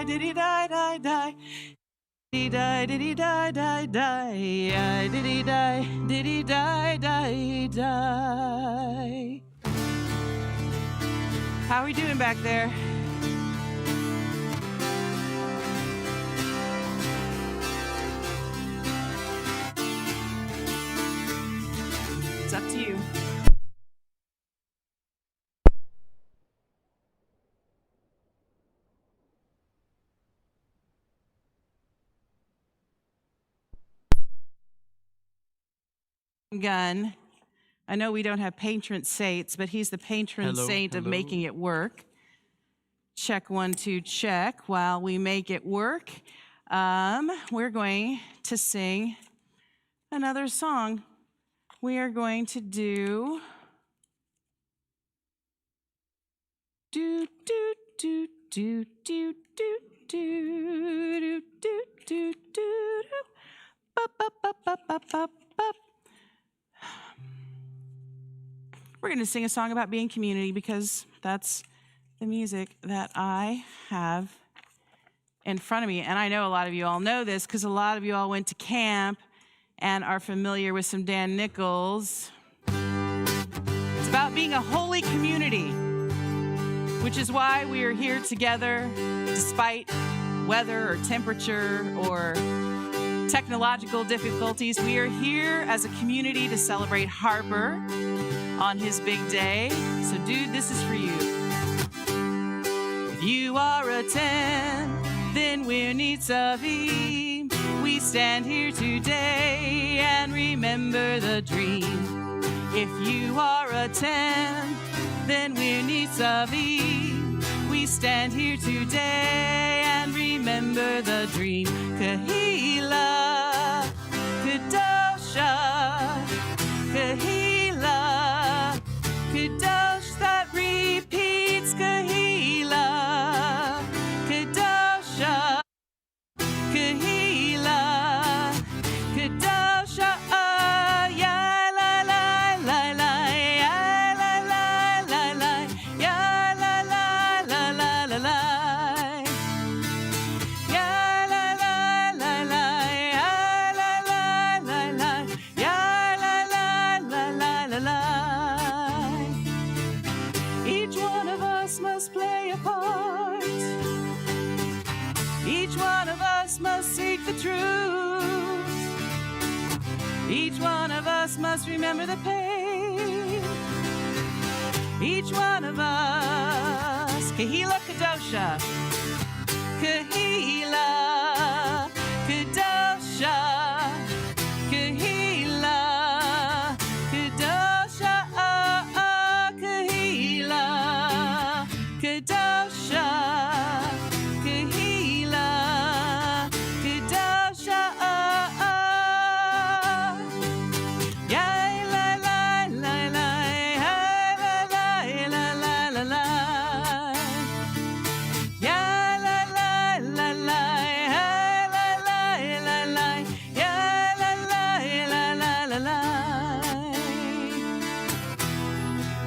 Did he die, die, die? Did he die, did he die, die, die? Did he die, did he die, die, die? How are we doing back there? It's up to you. Gun. I know we don't have patron saints, but he's the patron saint of making it work. Check 1, 2, check. While we make it work, we're going to sing another song. We are going to do do do do do do do do do do do do bop bop bop bop bop bop bop. We're going to sing a song about being community because that's the music that I have in front of me. And I know a lot of you all know this because a lot of you all went to camp and are familiar with some Dan Nichols. It's about being a holy community, which is why we are here together despite weather or temperature or technological difficulties. We are here as a community to celebrate Harper on his big day. So dude, this is for you. If you are a 10, then we're Nitzavi. We stand here today and remember the dream. If you are a 10, then we're Nitzavi. We stand here today and remember the dream. Kahila, Kadosha, Kahila, Kadosh that repeats. Kahila, Kadosha, Kahila, Kadosha, ya la la la la, ya la la la la, ya la la la la la la, ya la la la la, ya la la la la, ya la la la la la la. Each one of us must play a part. Each one of us must seek the truth. Each one of us must remember the pain. Each one of us. Kahila Kadosha. Kahila Kadosha. Kahila Kadosha. Kahila Kadosha. Kahila Kadosha. Ya la la la la, ya la la la la la. Ya la la la la, ya la la la, ya la la la.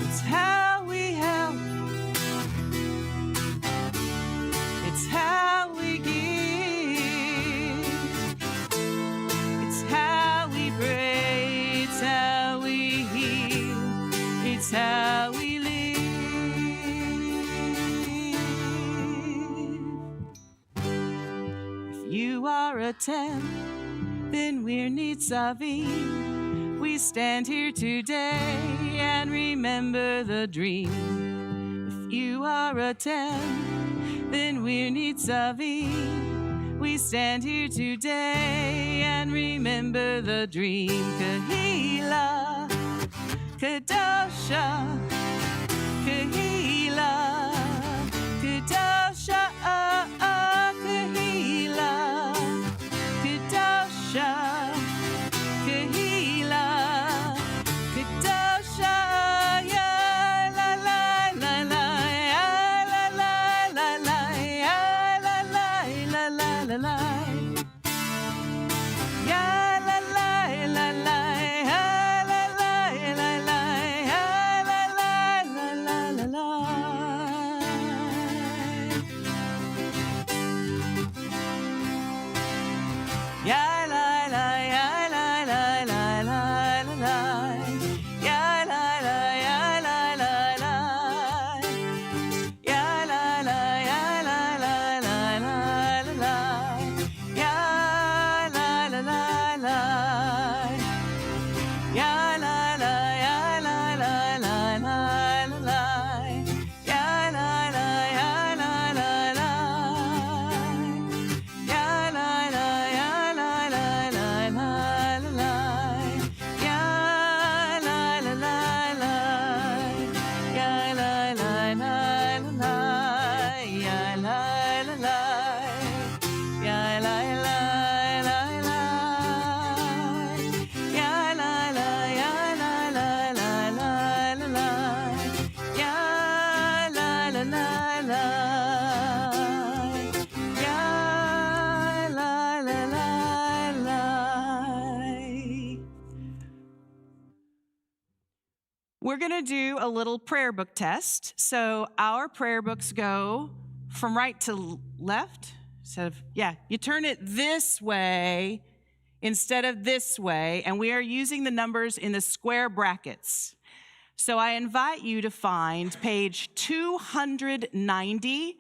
It's how we help. It's how we give. It's how we pray. It's how we heal. It's how we live. If you are a 10, then we're Nitzavi. We stand here today and remember the dream. If you are a 10, then we're Nitzavi. We stand here today and remember the dream. Kahila, Kadosha, Kahila, Kadosha, Kahila, Kadosha, Kahila, Kadosha, ya la la la la, ya la la la la, ya la la la la la. Ya la la la la, ya la la la la, ya la la la la la la. We're going to do a little prayer book test. So our prayer books go from right to left. You turn it this way instead of this way, and we are using the numbers in the square brackets. So I invite you to find page 290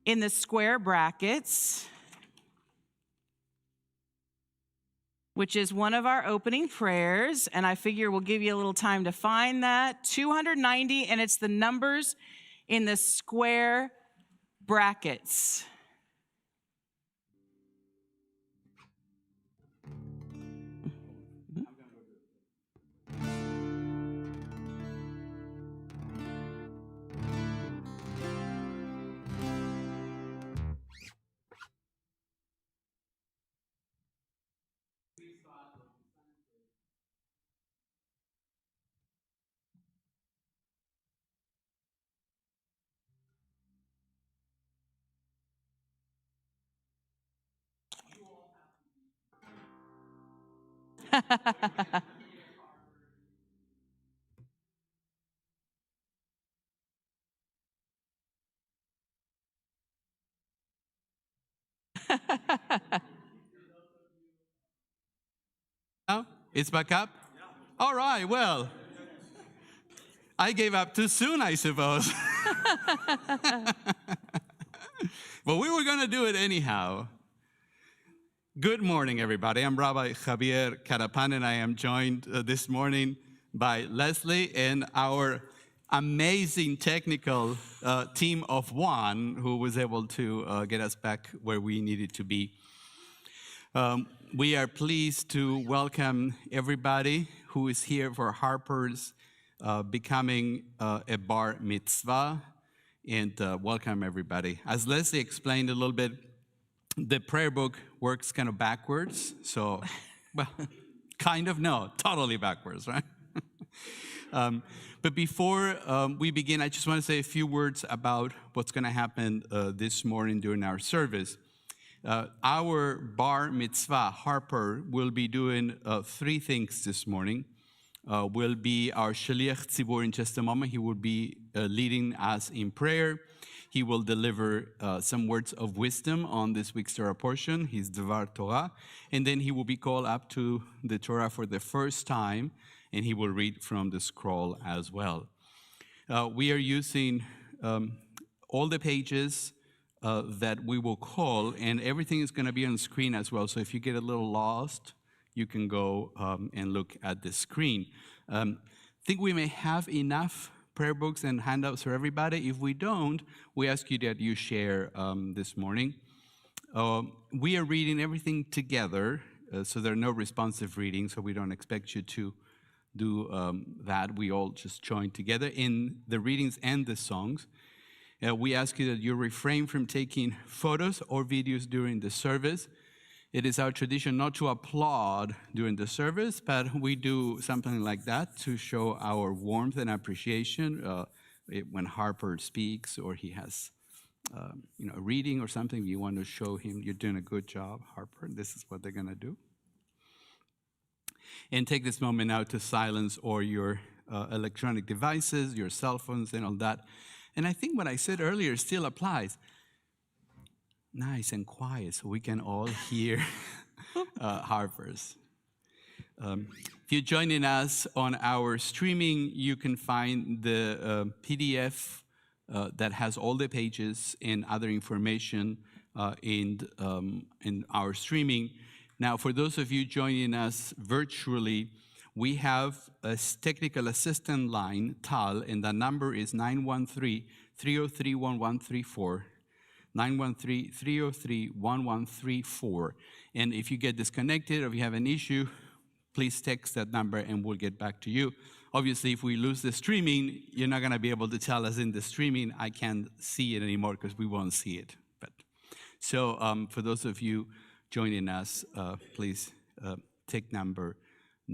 in the square brackets, which is one of our opening prayers, and I figure we'll give you a little time to find that. 290, and it's the numbers in the square brackets. Now, it's back up? All right, well, I gave up too soon, I suppose. But we were going to do it anyhow. Good morning, everybody. I'm Rabbi Javier Carapan, and I am joined this morning by Leslie and our amazing technical team of one who was able to get us back where we needed to be. We are pleased to welcome everybody who is here for Harper's becoming a Bar Mitzvah, and welcome everybody. As Leslie explained a little bit, the prayer book works kind of backwards, so, well, kind of, no, totally backwards, right? But before we begin, I just want to say a few words about what's going to happen this morning during our service. Our Bar Mitzvah, Harper, will be doing three things this morning. Will be our Shaliach Tzibur in just a moment. He will be leading us in prayer. He will deliver some words of wisdom on this week's Torah portion, his Devar Torah, and then he will be called up to the Torah for the first time, and he will read from the scroll as well. We are using all the pages that we will call, and everything is going to be on screen as well. So if you get a little lost, you can go and look at the screen. I think we may have enough prayer books and handouts for everybody. If we don't, we ask you that you share this morning. We are reading everything together, so there are no responsive readings, so we don't expect you to do that. We all just join together in the readings and the songs. We ask you that you refrain from taking photos or videos during the service. It is our tradition not to applaud during the service, but we do something like that to show our warmth and appreciation when Harper speaks or he has a reading or something. You want to show him you're doing a good job, Harper. This is what they're going to do. And take this moment now to silence all your electronic devices, your cell phones, and all that. And I think what I said earlier still applies. Nice and quiet so we can all hear Harper's. If you're joining us on our streaming, you can find the PDF that has all the pages and other information in our streaming. Now, for those of you joining us virtually, we have a technical assistant line, TAL, and the number is 913-303-1134. 913-303-1134. And if you get disconnected or if you have an issue, please text that number and we'll get back to you. Obviously, if we lose the streaming, you're not going to be able to tell us in the streaming, I can't see it anymore because we won't see it. So for those of you joining us, please take number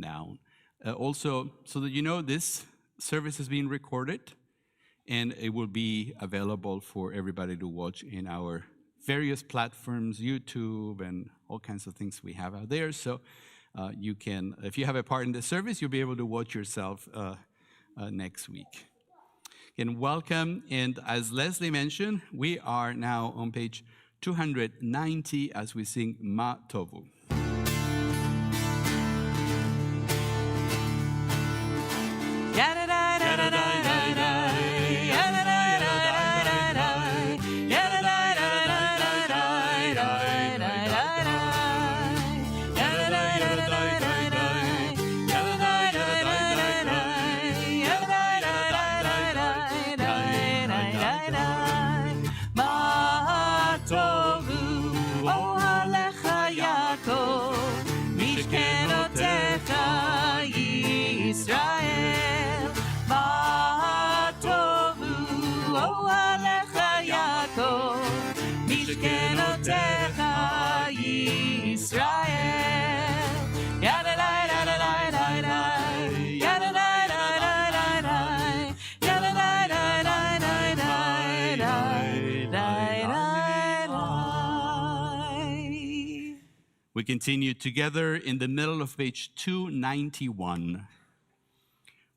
down. Also, so that you know, this service is being recorded, and it will be available for everybody to watch in our various platforms, YouTube, and all kinds of things we have out there. So you can, if you have a part in the service, you'll be able to watch yourself next week. Again, welcome. And as Leslie mentioned, we are now on page 290 as we sing Ma Tovu. We continue together in the middle of page 291.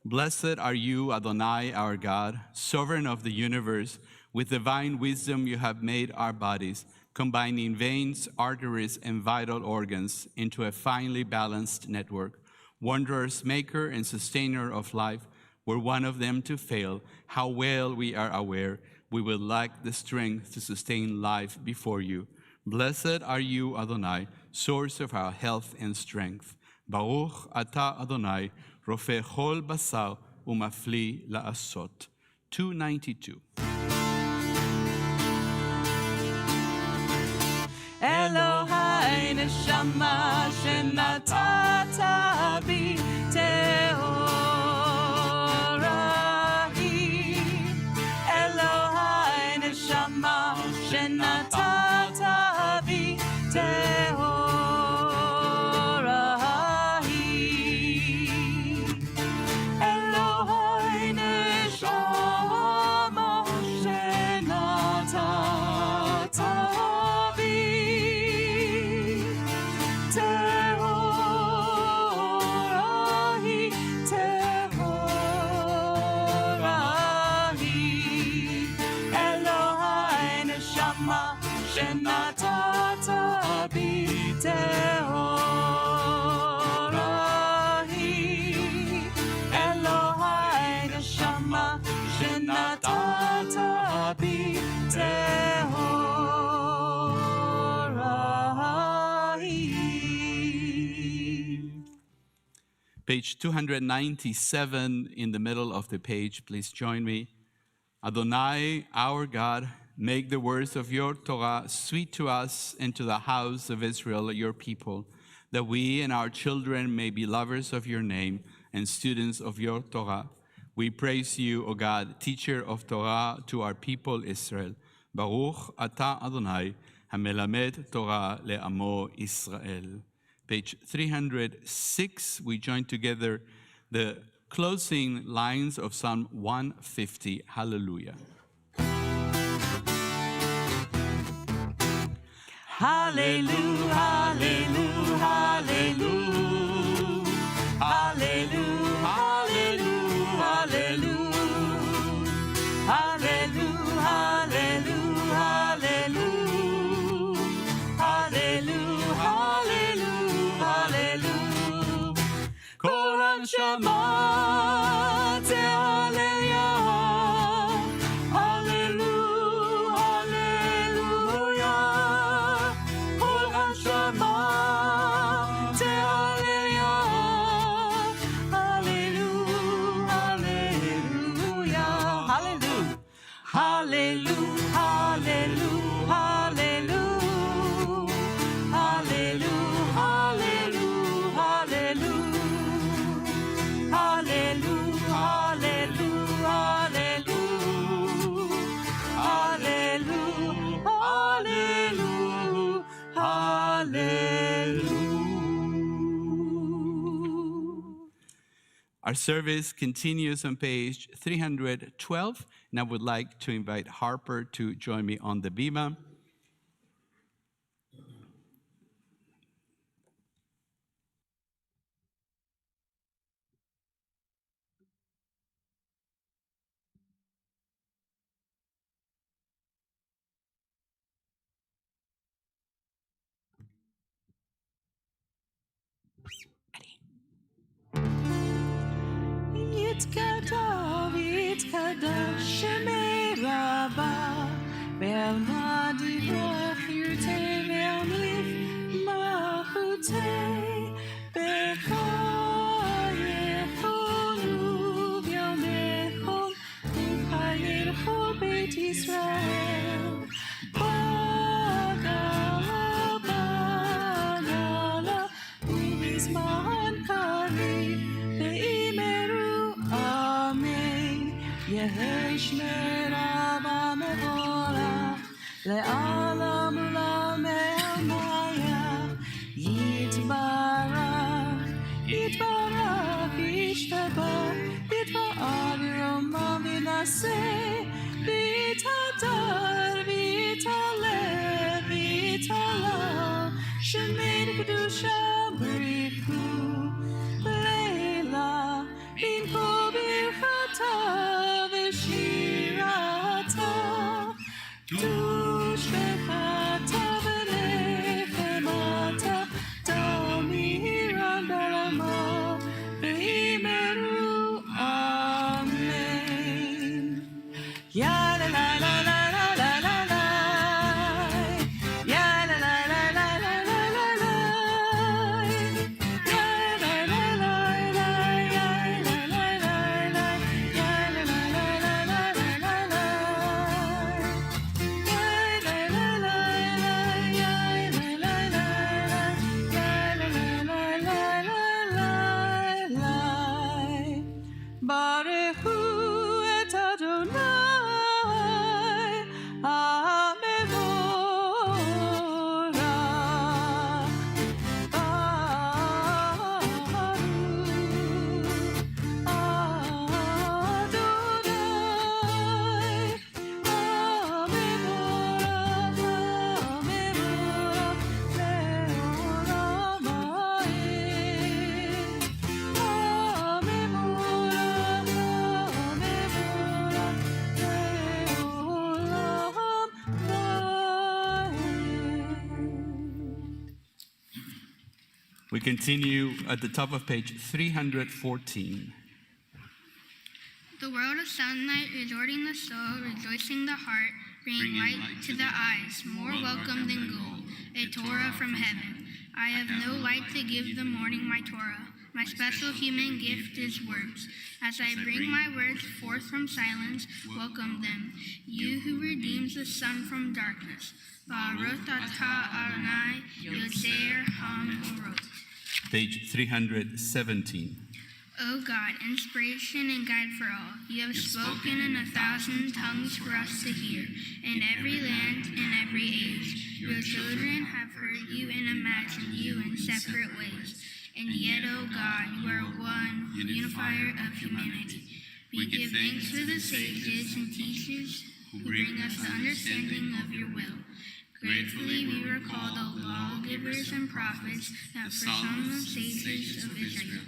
Blessed are you, Adonai, our God, sovereign of the universe. With divine wisdom you have made our bodies, combining veins, arteries, and vital organs into a finely balanced network. Wondrous maker and sustainer of life, were one of them to fail, how well we are aware we will lack the strength to sustain life before you. Blessed are you, Adonai, source of our health and strength. Baruch ata Adonai, rofeh chol basar umafli la'asot. 292. Elohai neshama shenatata bi tehorahi. Elohai neshama shenatata bi tehorahi. Elohai neshama shenatata bi tehorahi, tehorahi. Elohai neshama shenatata bi tehorahi. Elohai neshama shenatata bi tehorahi. Page 297 in the middle of the page. Please join me. Adonai, our God, make the words of your Torah sweet to us and to the house of Israel, your people, that we and our children may be lovers of your name and students of your Torah. We praise you, O God, teacher of Torah to our people Israel. Baruch ata Adonai, hamelamed Torah le'amo Israel. Page 306, we join together the closing lines of Psalm 150. Hallelujah. Hallelujah, hallelujah, hallelujah. Hallelujah, hallelujah, hallelujah. Hallelujah, hallelujah, hallelujah. Hallelujah, hallelujah, hallelujah. Kol hanshama te'aleluya. Hallelujah, hallelujah. Kol hanshama te'aleluya. Hallelujah, hallelujah. Hallelujah, hallelujah, hallelujah. Hallelujah, hallelujah, hallelujah. Hallelujah, hallelujah, hallelujah. Hallelujah, hallelujah. Our service continues on page 312, and I would like to invite Harper to join me on the bima. David Kadosh Shemei Rabbah Ve'alma divrach yirtei ve'amlif mahutei Becha yechonu v'yomechon U'chayircho Beit Yisrael Bagala U'bizman karev ve'imeru Amen Yehi Shmei Rabbah mevorach Le'alam u'lamei Maya Yitbarach Yitbarach Yishtabach Yitbarach V'romam v'naseh V'yitadar V'yitaleh V'yitalah Shemei Kedusha B'richu Leila Binko Birchata V'shirata Dush V'chata V'nechemata Damiran Balama V'imeru Amen. Ya la la la la la la la la. Ya la la la la la la la la. Ya la la la la ya la la la la. Ya la la la la la la la la. Ya la la la la ya la la la la. Ya la la la la la la. Baruch hu et Adonai HaMevorach We continue at the top of page 314. The world of sunlight, resorting the soul, rejoicing the heart, bringing light to the eyes, more welcome than gold, a Torah from heaven. I have no light to give the morning my Torah. My special human gift is words. As I bring my words forth from silence, welcome them. You who redeems the sun from darkness. Baruch atah Adonai, Yotzer HaMorot. Page 317. O God, inspiration and guide for all, you have spoken in 1,000 tongues for us to hear, in every land, in every age. Your children have heard you and imagined you in separate ways. And yet, O God, you are one, unifier of humanity. We give thanks for the sages and teachers who bring us the understanding of your will. Gratefully we recall the lawgivers and prophets that foresaw the sages of Israel.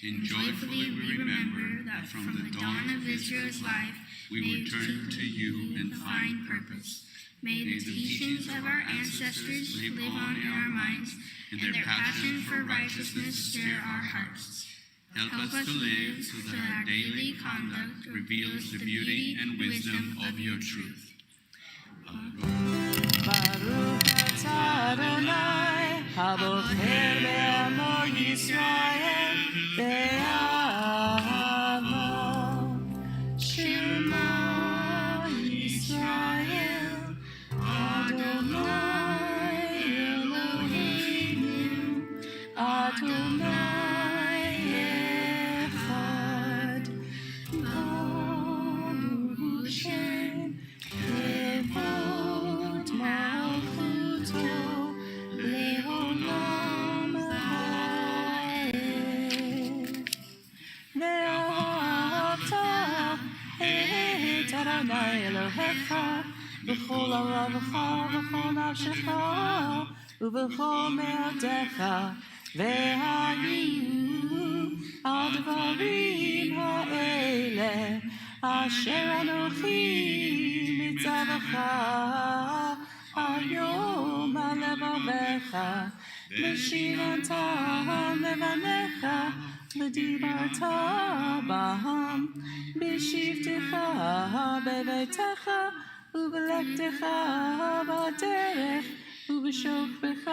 And joyfully we remember that from the dawn of Israel's life we would turn to you and find purpose. May the teachings of our ancestors live on in our minds, and their passion for righteousness stir our hearts. Help us to live so that our daily conduct reveals the beauty and wisdom of your truth. Baruch atah Adonai, habocher be'amo Yisrael, be'ahava. Shema Yisrael, Adonai Eloheinu, Adonai Echad. Baruch Shem Kevod Malchuto Leolam Va'ed. Ve'ahavta et Adonai Elohecha b'chol lavacha v'chol nafshecha u'v'chol me'odecha ve'hayu al dvarim ha'ele asher anochi mitzavacha hayom alevavecha l'shirantam levanecha ודיברת בהם בשבתך בביתך ובלכתך בדרך ובשוכבך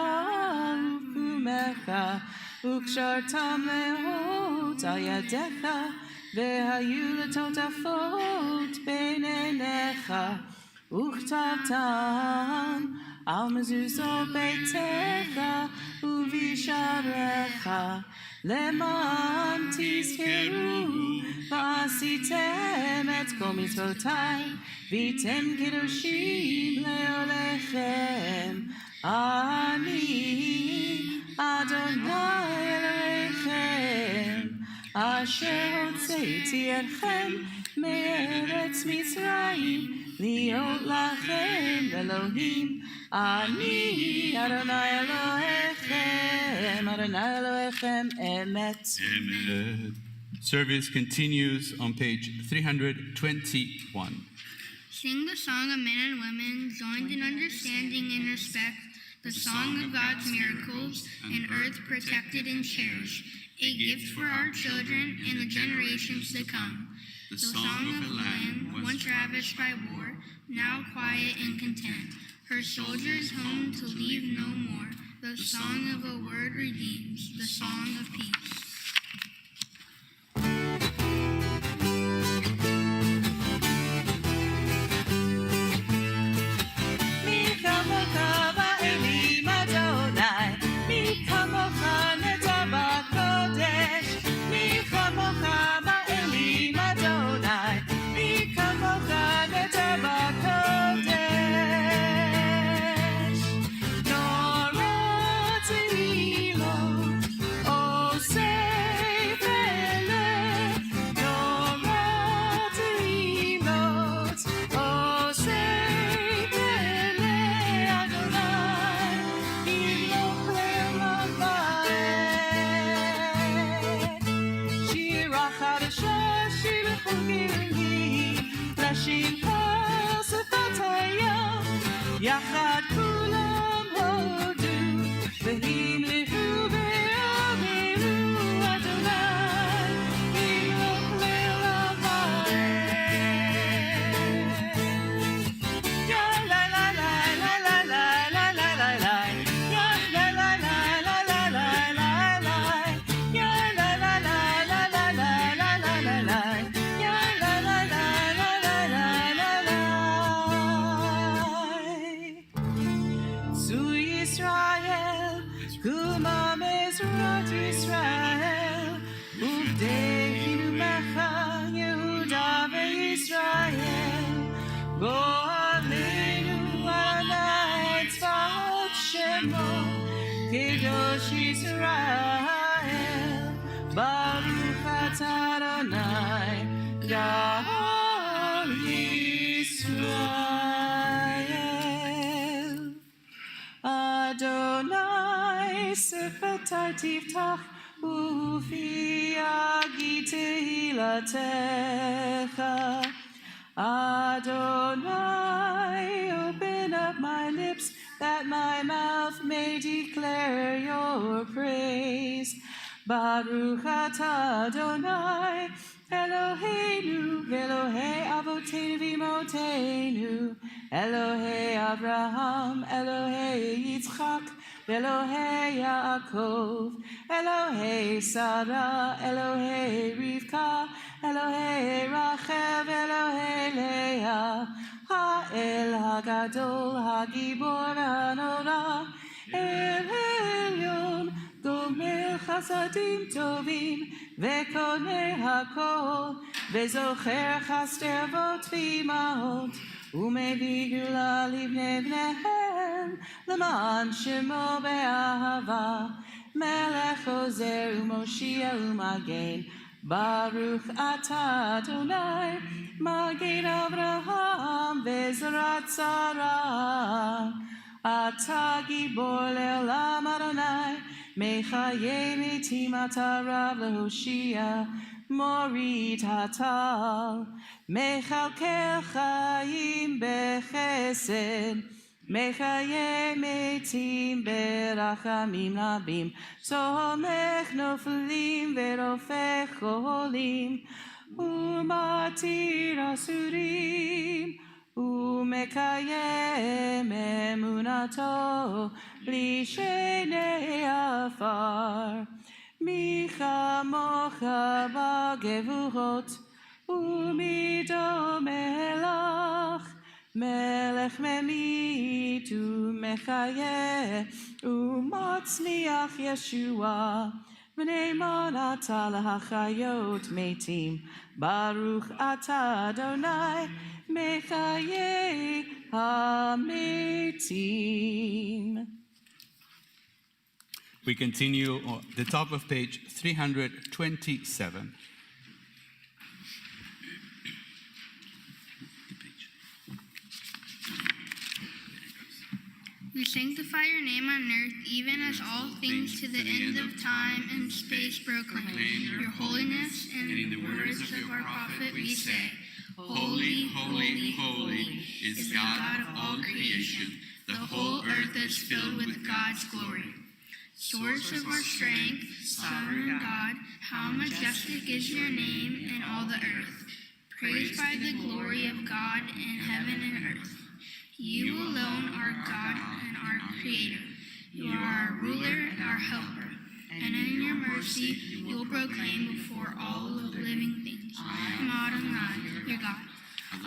ובקומך וקשרתם להות על ידיך והיו לטוטפות בין עיניך וכתבתם על מזוזות ביתך ובשעריך למען תזכרו ועשיתם את כל מצוותיי והייתם קדושים לעולכם אני אדוני אלוהיכם אשר הוצאתי אתכם מארץ מצרים להיות לכם אלוהים אני אדוני אלוהיכם אדוני אלוהיכם אמת. Amen. Service continues on page 321. Sing the song of men and women, joined in understanding and respect, the song of God's miracles, an earth protected and cherished, a gift for our children and the generations to come. The song of a land once ravished by war, now quiet and content, her soldiers home to leave no more. The song of a word redeems, the song of peace. יחד כולם הודו, והמליכו ואמרו אדוני, ימלוך לעולם ועד. יא לה לה לה לה לה לה לה לה לה לה, יא לה לה לה לה לה לה לה לה, יא לה לה לה לה לה לה לה לה לה לה, יא לה לה לה לה לה לה לה לה. Zu Yisrael, Kumam Ezrat Yisrael, Uvdehinu Mecha Yehuda veYisrael, Go'alenu Adonai Tzvaot Shemo, Kedosh Yisrael, Baruch Atah Adonai, Ga'al Yisrael. Adonai Sefatai Tiftach Ufi Yagi Tehilatecha. Adonai, open up my lips that my mouth may declare your praise. Baruch Atah Adonai Eloheinu Elohei Avotenu v'Imotenu Elohei Avraham Elohei Yitzchak Elohei Yaakov Elohei Sarah Elohei Rivka Elohei Rachel Elohei Leah Ha'el Hagadol Hagibor Hanora El Elyon Gomer Chasadim Tovim Vekonei Hakol Vezocher Chastervot V'imahot Umevii Gula Livnei Bneihem L'man Shemo Be'ahava Melech Ozer U'Moshia U'Magen Baruch Atah Adonai Magen Avraham Ve'Zrat Sarah Atah Gibor Le'olam Adonai Mechaye Metim Atah Rav Lehoshia Morit Hatal Mechalkel Chaim Bechesed מחיה מתים ברחמים רבים, סומך נופלים ורופא חולים, ומתיר אסורים, ומקיים אמונתו לשני עפר. מי כמוך בגבורות, ומי דומה לך, מלך ממית ומחיה, ומצמיח ישועה, ונאמן אתה להחיות מתים, ברוך אתה אדוני, מחיי המתים. We continue on the top of page 327. We sanctify your name on earth, even as all things to the end of time and space proclaim your holiness, and in the words of our prophet we say, Holy, holy, holy is the God of all creation. The whole earth is filled with God's glory. Source of our strength, sovereign God, how majestic is your name in all the earth. Praised by the glory of God in heaven and earth. You alone are God and our Creator. You are our ruler, our helper. And in your mercy, you will proclaim before all of living things. Adonai, your God.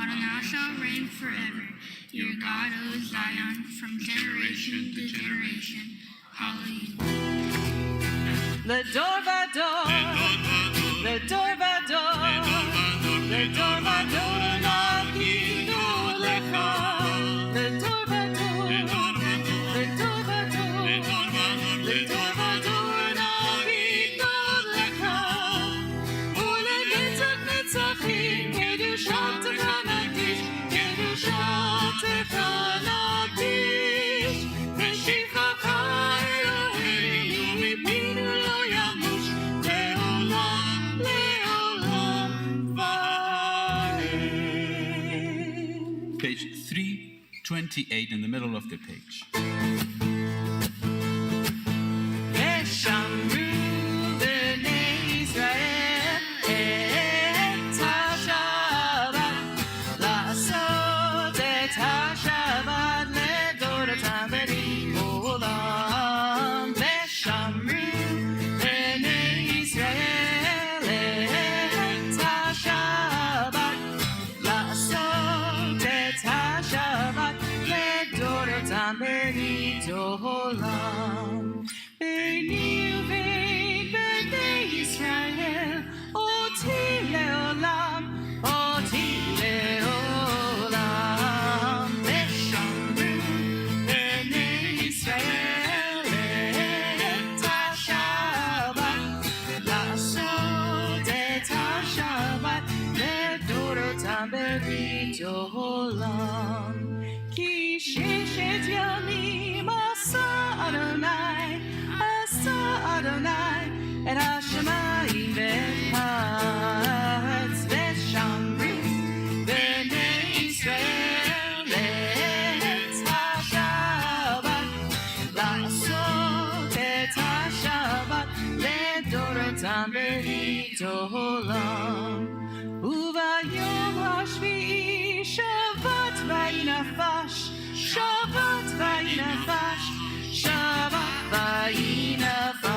Adonai shall reign forever. Your God, O Zion, from generation to generation. Hallelujah. לדור ודור, לדור ודור, לדור ודור נגידו לך. לדור ודור, לדור ודור, לדור ודור נגידו לך. ולנצח נצחים, קדושתך נקדיש, קדושתך נקדיש. ושבחך אלוהינו מפינו לא ימוש, לעולם לעולם ועד. Page 328 in the middle of the page. ושמרו בני ישראל את השבת, לעשות את השבת לדורותם ולעולם. ושמרו בני ישראל את השבת, לעשות את השבת לדורותם ולעולם. ביני ובין בני ישראל, אותי לעולם, אותי לעולם. ושמרו בני ישראל את השבת, לעשות את השבת לדורותם ברית עולם. כי ששת ימים עשה אדוני את השמיים ואת הארץ. ושמרו בני ישראל את השבת, לעשות את השבת לדורותם ברית עולם. וביום השביעי שבת ויהי נפש, שבת ויהי נפש, שבת ויהי נפש.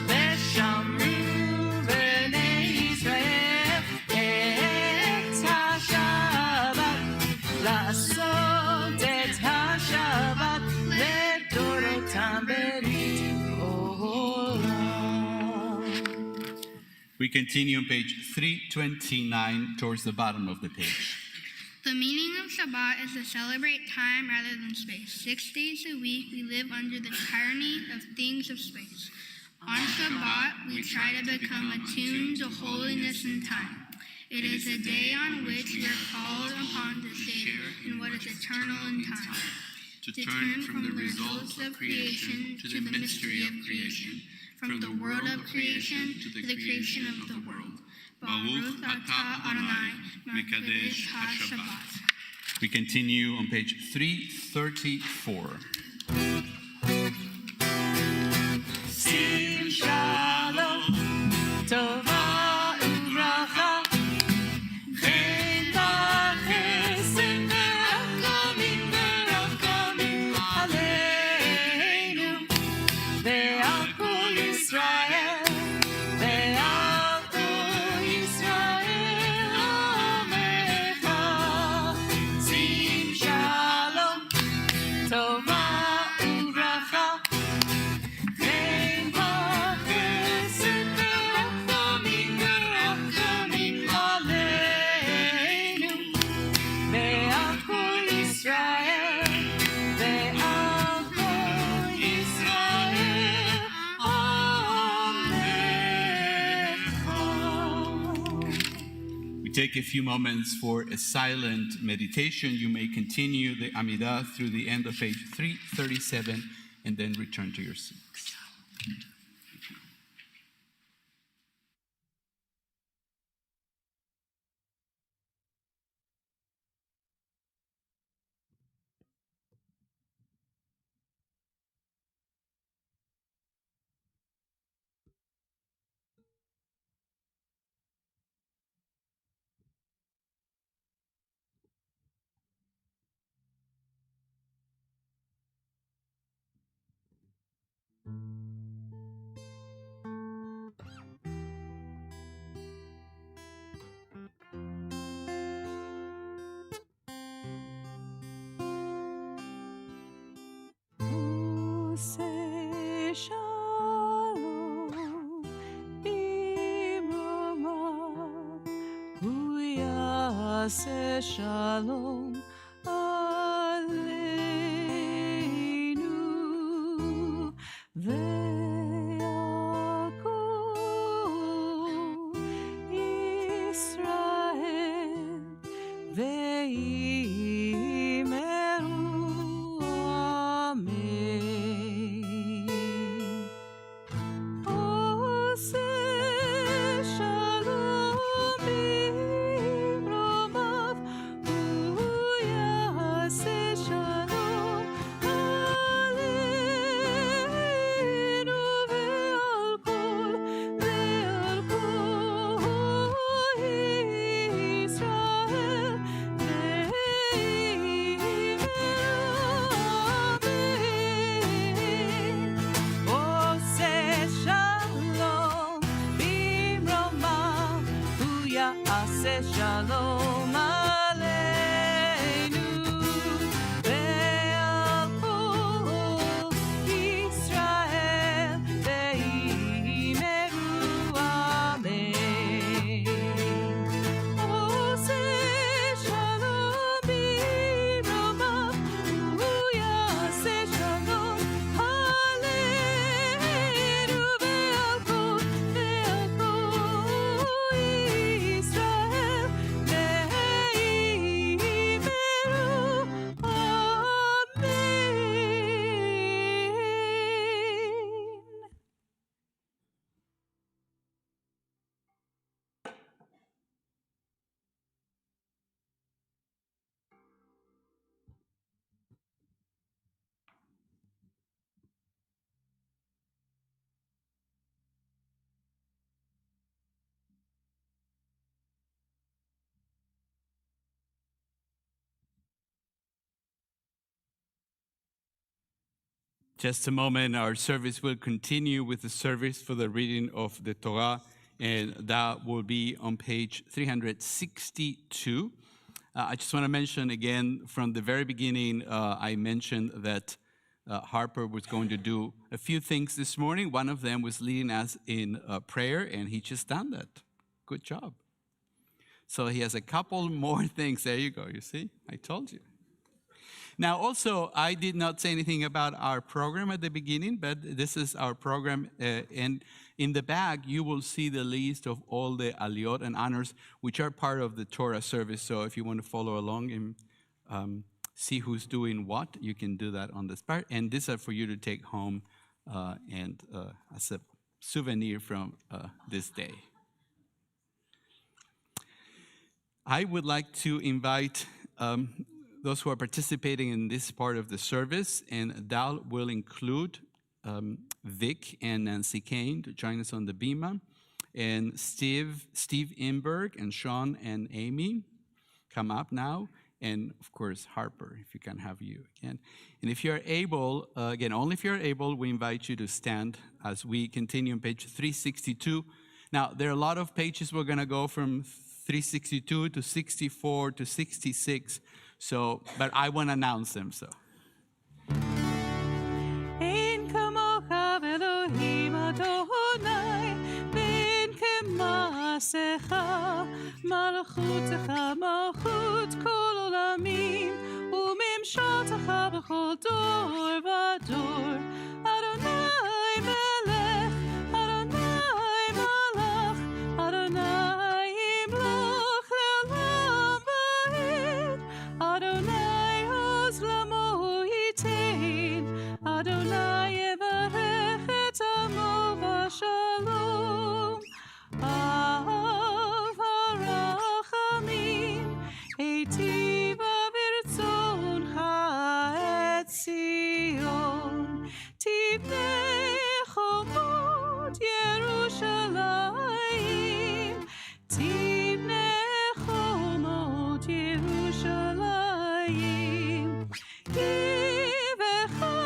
ושמרו בני ישראל את השבת, לעשות את השבת לדורותם ברית עולם. We continue on page 329 towards the bottom of the page. The meaning of Shabbat is to celebrate time rather than space. 6 days a week, we live under the tyranny of things of space. On Shabbat, we try to become attuned to holiness and time. It is a day on which we are called upon to share in what is eternal in time, to turn from the results of creation to the mystery of creation, from the world of creation to the creation of the world. Baruch atah Adonai, Mekadesh HaShabbat. We continue on page 334. Sim shalom, tova uvracha, ven b'chesed verachamim aleinu, ve'al kol Yisrael, ve'al kol Yisrael amecha. Sim shalom, tova uvracha, ven b'chesed verachamim aleinu, ve'al kol Yisrael, ve'al kol Yisrael amecha. We take a few moments for a silent meditation. You may continue the Amidah through the end of page 337 and then return to your seats. Say shalom, b'mromav, hu yaseh shalom aleinu, ve'yakol Yisrael, ve'imeru amen. Oseh shalom b'mromav, hu yaseh shalom aleinu, ve'al kol Yisrael, ve'imeru amen. Oseh shalom b'mromav, hu yaseh shalom aleinu, ve'al kol Yisrael, ve'imeru amen. Oseh shalom b'mromav, hu yaseh shalom aleinu, ve'al kol Yisrael, ve'imeru amen. Just a moment, our service will continue with the service for the reading of the Torah, and that will be on page 362. I just want to mention again, from the very beginning, I mentioned that Harper was going to do a few things this morning. One of them was leading us in prayer, and he just done that. Good job. So he has a couple more things. There you go, you see? I told you. Now, also, I did not say anything about our program at the beginning, but this is our program. And in the back, you will see the list of all the aliyot and honors, which are part of the Torah service. So if you want to follow along and see who's doing what, you can do that on this part. And these are for you to take home and as a souvenir from this day. I would like to invite those who are participating in this part of the service, and that will include Vic and Nancy Kane to join us on the bima, and Steve Imberg and Sean and Amy come up now, and of course Harper, if we can have you again. And if you're able, again, only if you're able, we invite you to stand as we continue on page 362. Now, there are a lot of pages. We're going to go from 362 to 64 to 66. So, but I want to announce them. So. Ein kamocha Elohim Adonai, ben kemasecha, malchutecha malchut kol olamim, umimshaltecha b'chol dor v'dor. Adonai melech, Adonai malach, Adonai imloch le'olam va'ed, Adonai oz lamo yitain, Adonai yevarech et amo v'shalom. Av harachamim, eitiv avirtzoncha et Zion, tibnei chomot Yerushalayim, tibnei chomot Yerushalayim. Kivecha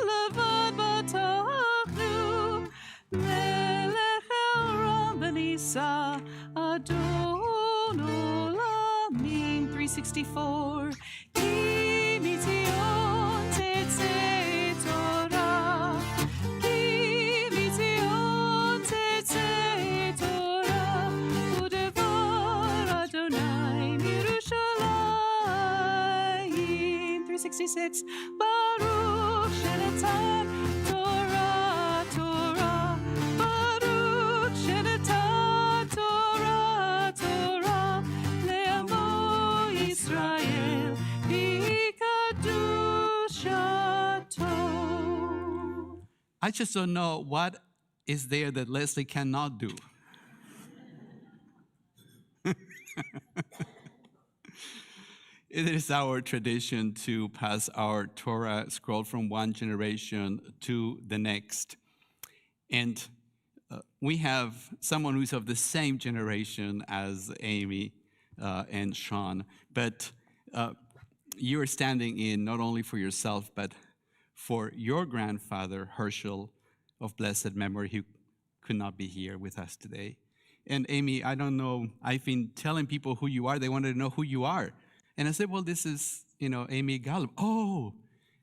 levad batachnu, melech el-ram v'nisa, Adon olamim. 364. Ki mitzion tetzei Torah, ki mitzion tetzei Torah, udevar Adonai mirushalayim. 366. Baruch shenatan Torah, Torah, Baruch shenatan Torah, Torah, le'amo Yisrael, b'kedushato. I just don't know what is there that Leslie cannot do. It is our tradition to pass our Torah scroll from one generation to the next. And we have someone who's of the same generation as Amy and Sean, but you are standing in not only for yourself, but for your grandfather, Herschel, of blessed memory, who could not be here with us today. And Amy, I don't know, I've been telling people who you are. They wanted to know who you are. And I said, well, this is, Amy Gallup. Oh,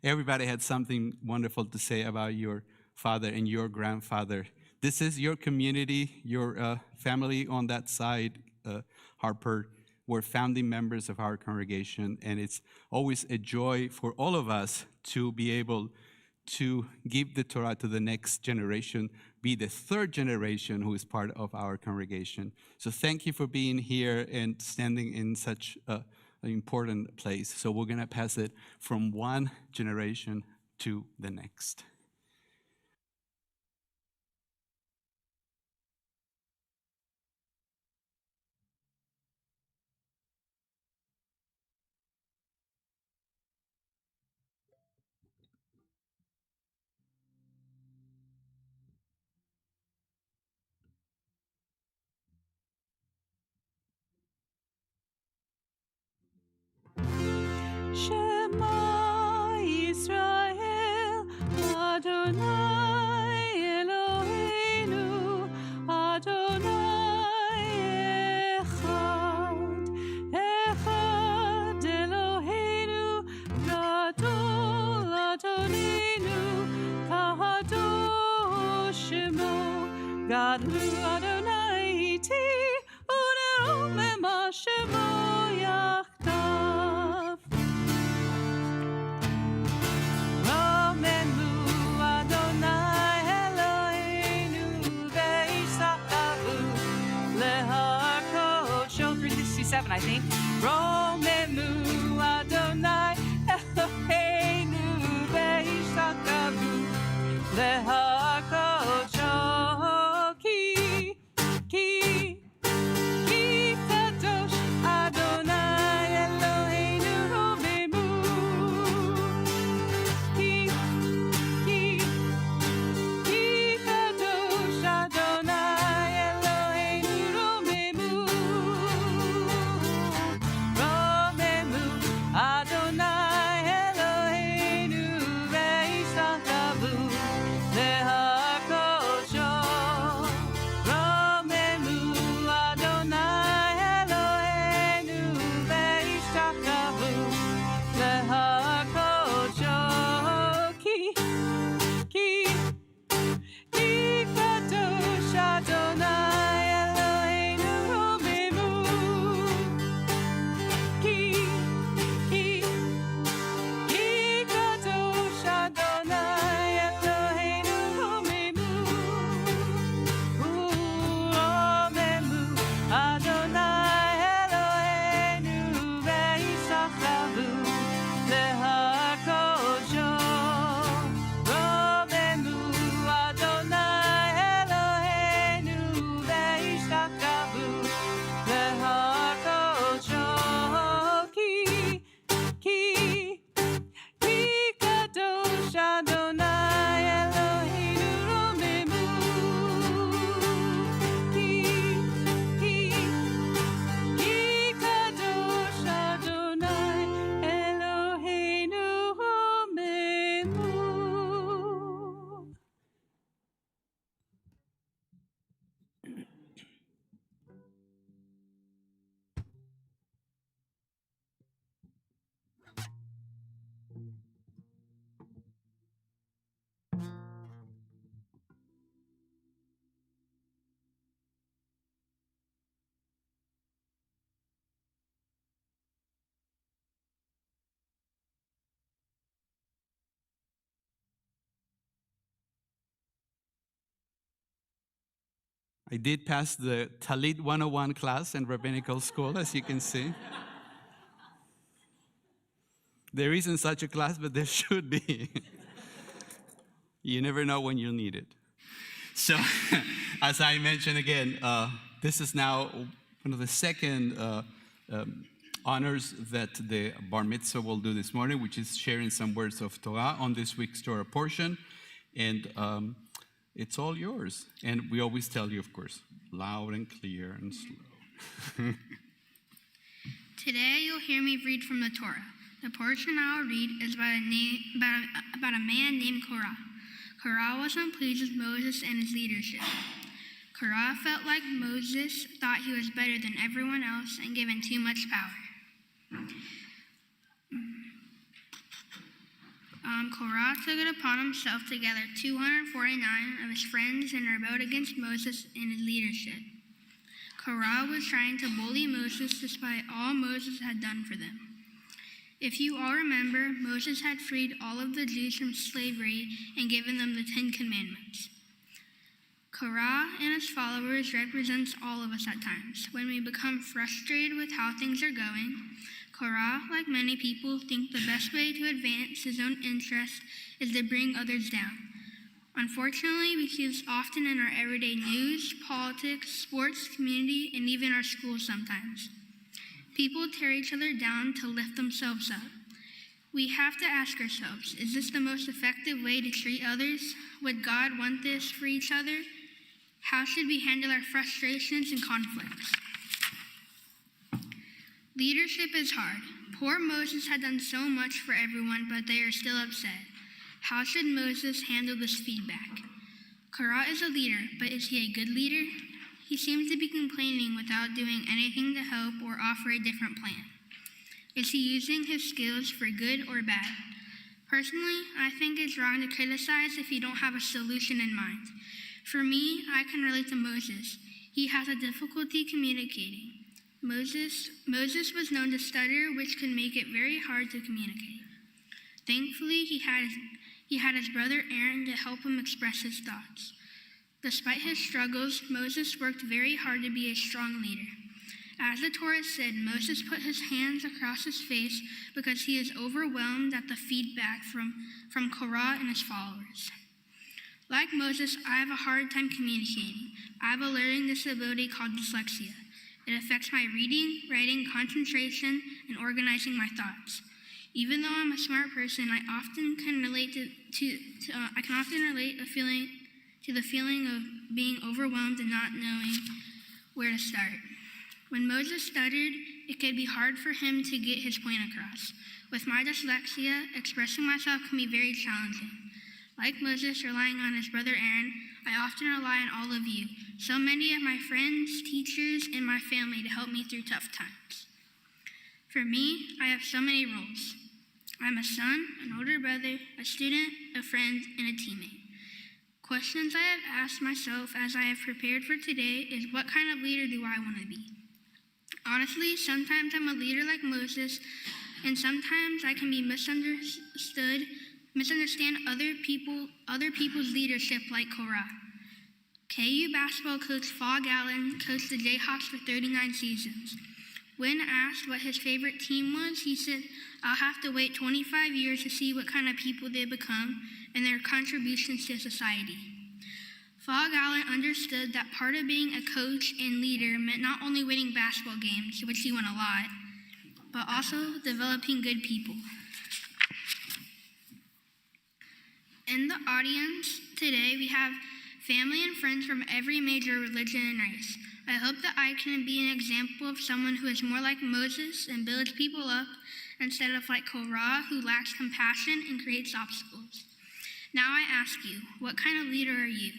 everybody had something wonderful to say about your father and your grandfather. This is your community, your family on that side, Harper. We're founding members of our congregation, and it's always a joy for all of us to be able to give the Torah to the next generation, be the third generation who is part of our congregation. So thank you for being here and standing in such an important place. So we're going to pass it from one generation to the next. Shema Yisrael, Adonai Eloheinu, Adonai Echad, Echad Eloheinu, Gadol Adonenu, Kadosh Shemo, Gadlu Adonai Iti, Uneromem Shemo Yachdav. Romemu Adonai Eloheinu ve'isakavu lehar kodsho. 367, I think. Romemu Adonai Eloheinu ve'isakavu lehar kodsho. Ki kadosh Adonai Eloheinu I did pass the Talit 101 class in rabbinical school, as you can see. There isn't such a class, but there should be. You never know when you'll need it. So, as I mentioned again, this is now one of the second honors that the Bar Mitzvah will do this morning, which is sharing some words of Torah on this week's Torah portion. And it's all yours. And we always tell you, of course, loud and clear and slow. Today you'll hear me read from the Torah. The portion I will read is about a man named Korah. Korah wasn't pleased with Moses and his leadership. Korah felt like Moses thought he was better than everyone else and given too much power. Korah took it upon himself to gather 249 of his friends and rebelled against Moses and his leadership. Korah was trying to bully Moses despite all Moses had done for them. If you all remember, Moses had freed all of the Jews from slavery and given them the 10 Commandments. Korah and his followers represents all of us at times. When we become frustrated with how things are going, Korah, like many people, think the best way to advance his own interest is to bring others down. Unfortunately, we see this often in our everyday news, politics, sports, community, and even our schools sometimes. People tear each other down to lift themselves up. We have to ask ourselves, is this the most effective way to treat others? Would God want this for each other? How should we handle our frustrations and conflicts? Leadership is hard. Poor Moses had done so much for everyone, but they are still upset. How should Moses handle this feedback? Korah is a leader, but is he a good leader? He seems to be complaining without doing anything to help or offer a different plan. Is he using his skills for good or bad? Personally, I think it's wrong to criticize if you don't have a solution in mind. For me, I can relate to Moses. He has a difficulty communicating. Moses was known to stutter, which could make it very hard to communicate. Thankfully, he had his brother Aaron to help him express his thoughts. Despite his struggles, Moses worked very hard to be a strong leader. As the Torah said, Moses put his hands across his face because he is overwhelmed at the feedback from Korah and his followers. Like Moses, I have a hard time communicating. I have a learning disability called dyslexia. It affects my reading, writing, concentration, and organizing my thoughts. Even though I'm a smart person, I often can relate to the feeling of being overwhelmed and not knowing where to start. When Moses stuttered, it could be hard for him to get his point across. With my dyslexia, expressing myself can be very challenging. Like Moses relying on his brother Aaron, I often rely on all of you, so many of my friends, teachers, and my family to help me through tough times. For me, I have so many roles. I'm a son, an older brother, a student, a friend, and a teammate. Questions I have asked myself as I have prepared for today is, what kind of leader do I want to be? Honestly, sometimes I'm a leader like Moses, and sometimes I can be misunderstand other people's leadership like Korah. KU basketball coach Fogg Allen coached the Jayhawks for 39 seasons. When asked what his favorite team was, he said, "I'll have to wait 25 years to see what kind of people they become and their contributions to society." Fogg Allen understood that part of being a coach and leader meant not only winning basketball games, which he won a lot, but also developing good people. In the audience today, we have family and friends from every major religion and race. I hope that I can be an example of someone who is more like Moses and builds people up instead of like Korah, who lacks compassion and creates obstacles. Now I ask you, what kind of leader are you?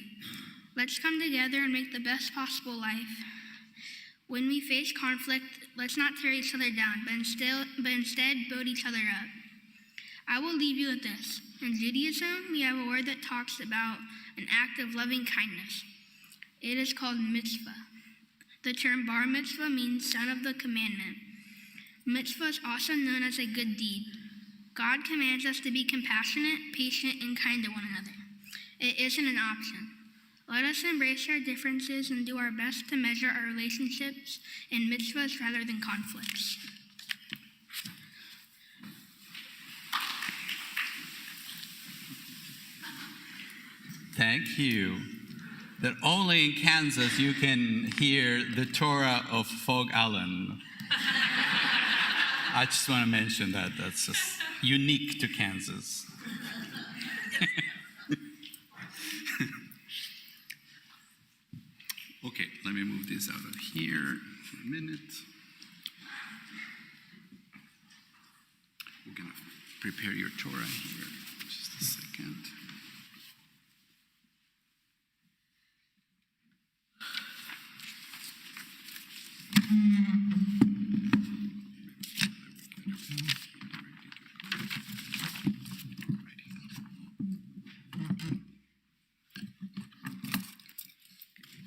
Let's come together and make the best possible life. When we face conflict, let's not tear each other down, but instead build each other up. I will leave you with this. In Judaism, we have a word that talks about an act of loving kindness. It is called mitzvah. The term bar mitzvah means son of the commandment. Mitzvah is also known as a good deed. God commands us to be compassionate, patient, and kind to one another. It isn't an option. Let us embrace our differences and do our best to measure our relationships in mitzvahs rather than conflicts. Thank you. That only in Kansas you can hear the Torah of Fog Allen. I just want to mention that. That's just unique to Kansas. Okay, let me move this out of here for a minute. We're going to prepare your Torah here. Just a second.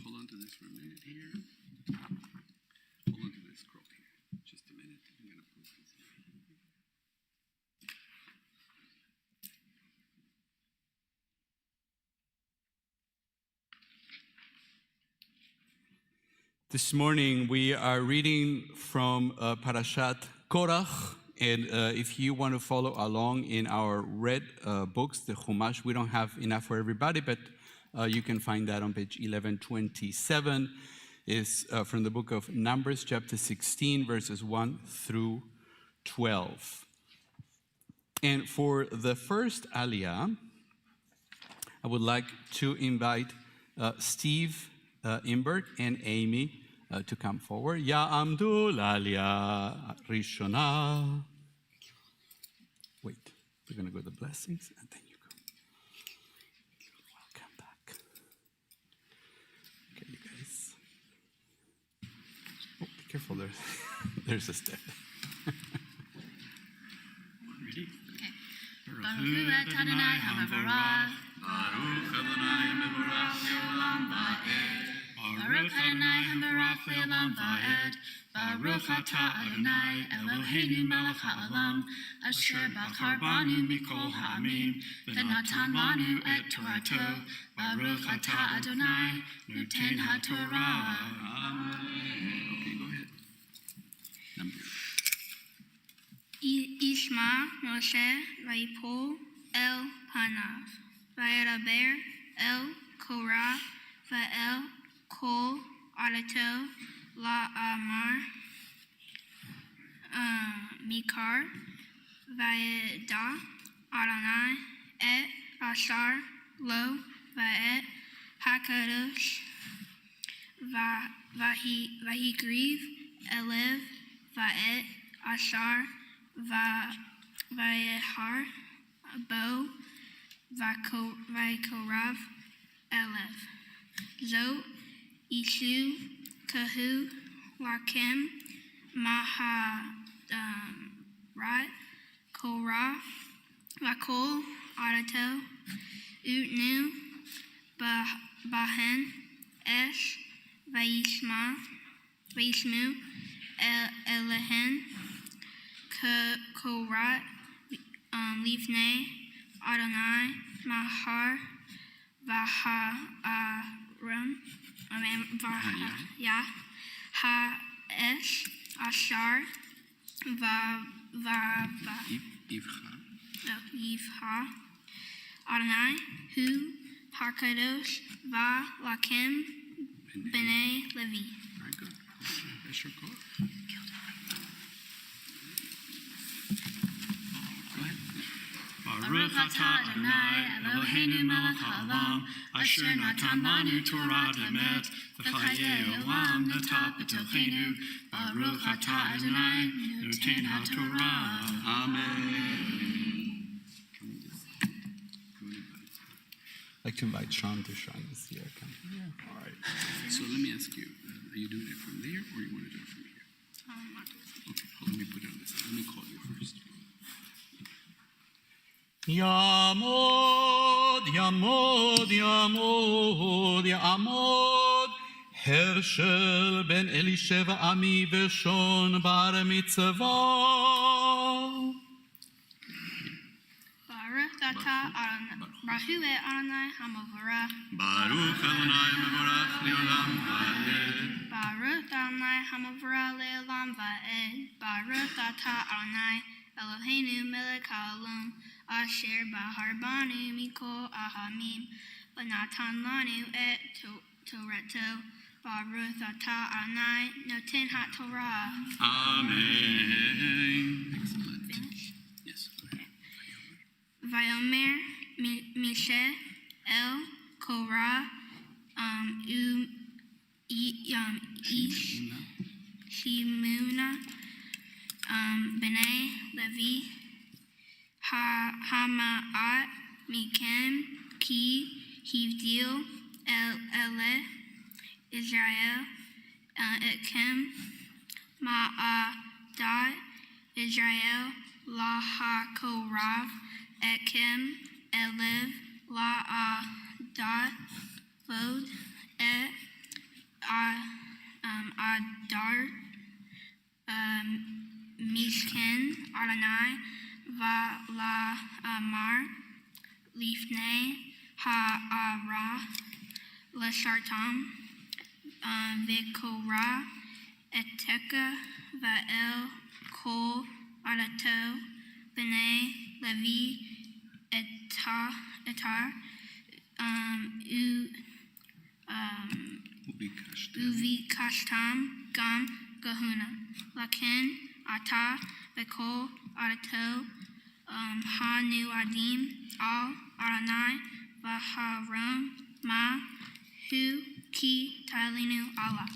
Hold on to this for a minute here. Hold on to this scroll here. Just a minute. I'm going to put this here. This morning we are reading from Parashat Korach, and if you want to follow along in our red books, the Chumash, we don't have enough for everybody, but you can find that on page 1127. Is from the book of Numbers, chapter 16, verses 1 through 12. And for the first Aliyah, I would like to invite Steve Imbert and Amy to come forward. Ya'amdu l'aliyah rishona. Wait, we're going to go to the blessings, and then you go. Welcome back. Okay, you guys. Oh, be careful, there's a step. Ready? Okay. Baruch Adonai HaMevorach. Baruch Adonai HaMevorach le'olam va'ed. Baruch Adonai HaMevorach le'olam va'ed. Baruch atah Adonai Eloheinu melech ha'olam, asher bachar banu mikol ha'amim, v'natan lanu et Torato. Baruch atah Adonai noten ha'torah. Okay, go ahead. Ishma Moshe vayipol el panav, vayedaber el Korah, va'el kol adato la'amar mikar, vayeda Adonai et ashar lo va'et hakadosh vahigriv elev va'et ashar vayehar bo vakorav elev zo ishu kahu lakem maharat korah vakol adato utnu bahen esh vayishmu elehen korat livnei Adonai mahar v'ha'aram v'ha'ya ha'esh ashar v'yivcha Adonai hu hakadosh v'lakem b'nei Levi. Very good. Esher Korach. Baruch atah Adonai Eloheinu melech ha'olam, asher natan lanu Torah emet, v'chayei olam natah b'tocheinu. Baruch atah Adonai noten ha'torah. Amen. I'd like to invite Sean to shine this here. Come here. All right. So let me ask you, are you doing it from there or you want to do it from here? Okay, let me put it on this. Let me call you first. Yamod, Yamod, Yamod, Yamod, Hershel ben Elisheva Ami Veshon Bar Mitzvah. Baruch atah Baruch Adonai Hamavorach. Baruch Adonai Mevorach Leolam Va'ed. Baruch Adonai Hamavorach Leolam Va'ed. Baruch atah Adonai Eloheinu melech haolam asher bahar banu mikol ahamim v'natan lanu et Torato. Baruch atah Adonai noten haTorah. Amen. Excellent. Finish. Yes. Vayomer Mishe El Korah Ish Shimuna B'nai Levi Hama'at Mikem Ki Hivdil Ele Israel Etkem Ma'adat Israel Lahakorav Etkem Elev La'adat Vod Et Adar Mishken Adonai Vala Amar Lifnei Ha'ara Leshartam Vikora Eteka Va'el Kol Adato B'nai Levi Etar Uvi Kashtam Gam Gahuna Laken Ata Bekol Adato Hanu Adim Al Adonai Vaharam Ma Hu Ki Talinu Allah.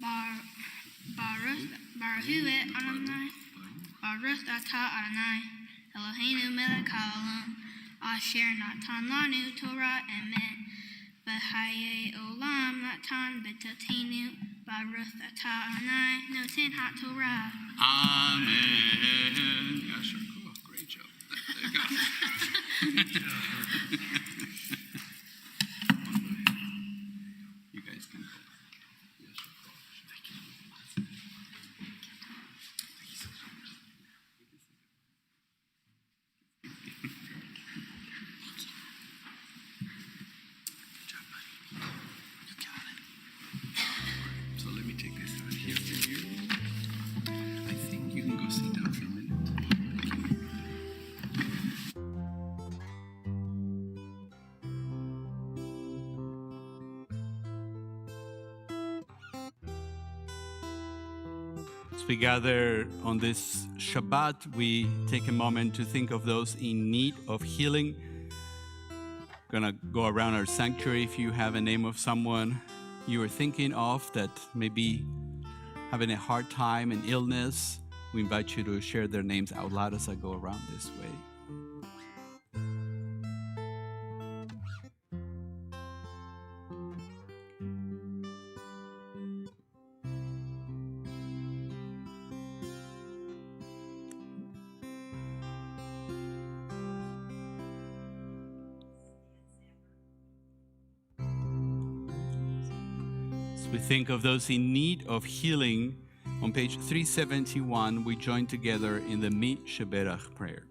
Baruch Adonai Baruch atah Adonai Eloheinu melech haolam asher natan lanu Torah emet v'haye olam natan b'totenu. Baruch atah Adonai noten haTorah. Amen. Yeah, sure. Cool. Great job. There you go. You guys can go. Yes, sir. Thank you. Good job, buddy. You got it. So let me take this out here for you. I think you can go sit down for a minute. Thank you. As we gather on this Shabbat, we take a moment to think of those in need of healing. Gonna go around our sanctuary. If you have a name of someone you are thinking of that may be having a hard time, an illness, we invite you to share their names out loud as I go around this way. We think of those in need of healing. On page 371, we join together in the Mi Sheberach prayer.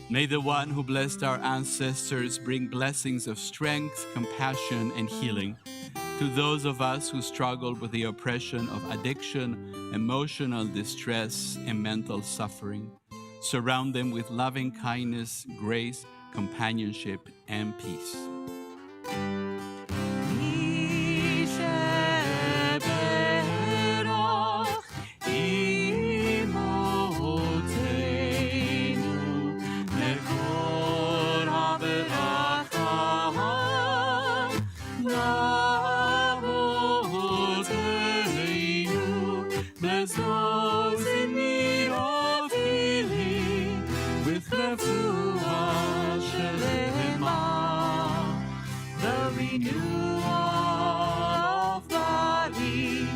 May the one who blessed our ancestors bring blessings of strength, compassion, and healing to those of us who struggle with the oppression of addiction, emotional distress, and mental suffering. Surround them with loving kindness, grace, companionship, and peace. renewal of body,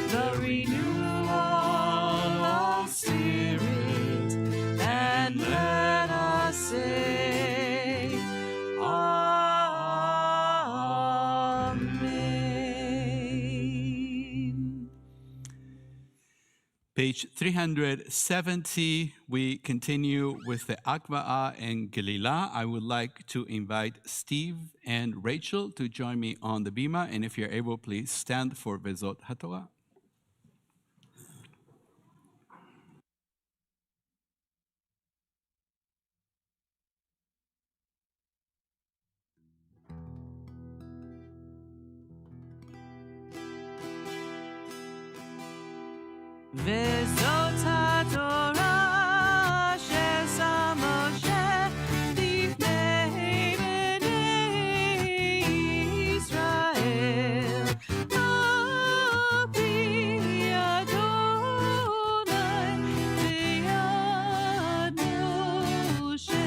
the renewal of spirit, and let us say, Amen. Page 370, we continue with the Akba'ah and Galilah. I would like to invite Steve and Rachel to join me on the bima, and if you're able, please stand for Vezot HaTorah. Vezot HaTorah she'sa Moshe lifnei bnei Yisrael, al pi Adonai v'yad Moshe.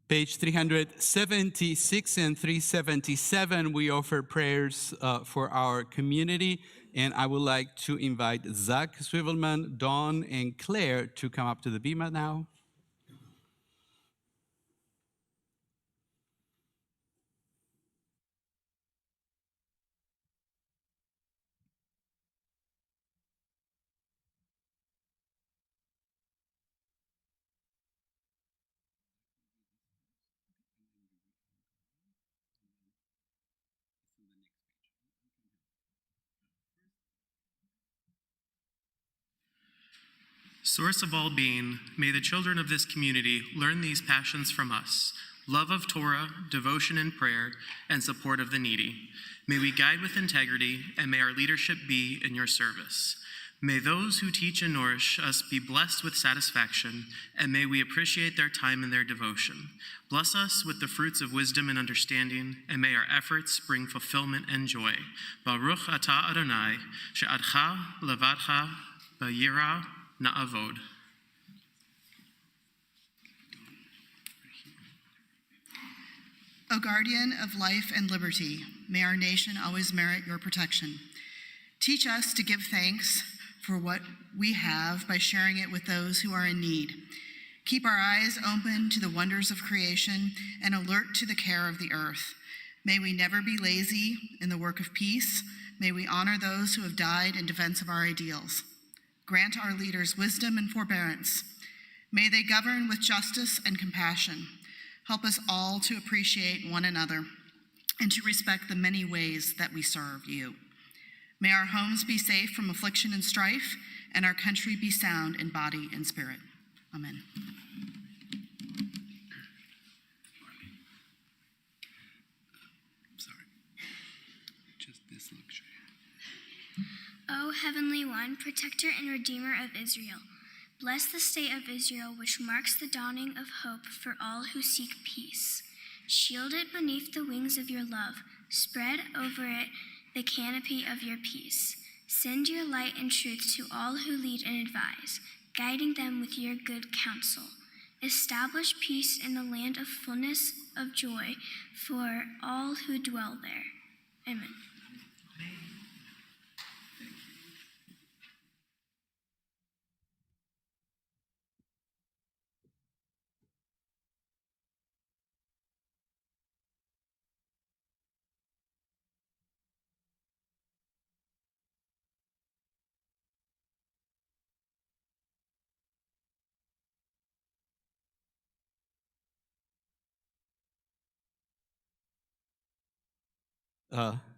Page 376 and 377, we offer prayers for our community. And I would like to invite Zach Swivelman, Dawn, and Claire to come up to the bima now. Source of all being, may the children of this community learn these passions from us: love of Torah, devotion and prayer, and support of the needy. May we guide with integrity, and may our leadership be in your service. May those who teach and nourish us be blessed with satisfaction, and may we appreciate their time and their devotion. Bless us with the fruits of wisdom and understanding, and may our efforts bring fulfillment and joy. Baruch atah Adonai, she'adcha levadcha b'yira na'avod. O guardian of life and liberty, may our nation always merit your protection. Teach us to give thanks for what we have by sharing it with those who are in need. Keep our eyes open to the wonders of creation and alert to the care of the earth. May we never be lazy in the work of peace. May we honor those who have died in defense of our ideals. Grant our leaders wisdom and forbearance. May they govern with justice and compassion. Help us all to appreciate one another and to respect the many ways that we serve you. May our homes be safe from affliction and strife, and our country be sound in body and spirit. Amen. O Heavenly One, Protector and Redeemer of Israel, bless the state of Israel, which marks the dawning of hope for all who seek peace. Shield it beneath the wings of your love. Spread over it the canopy of your peace. Send your light and truth to all who lead and advise, guiding them with your good counsel. Establish peace in the land of fullness of joy for all who dwell there. Amen.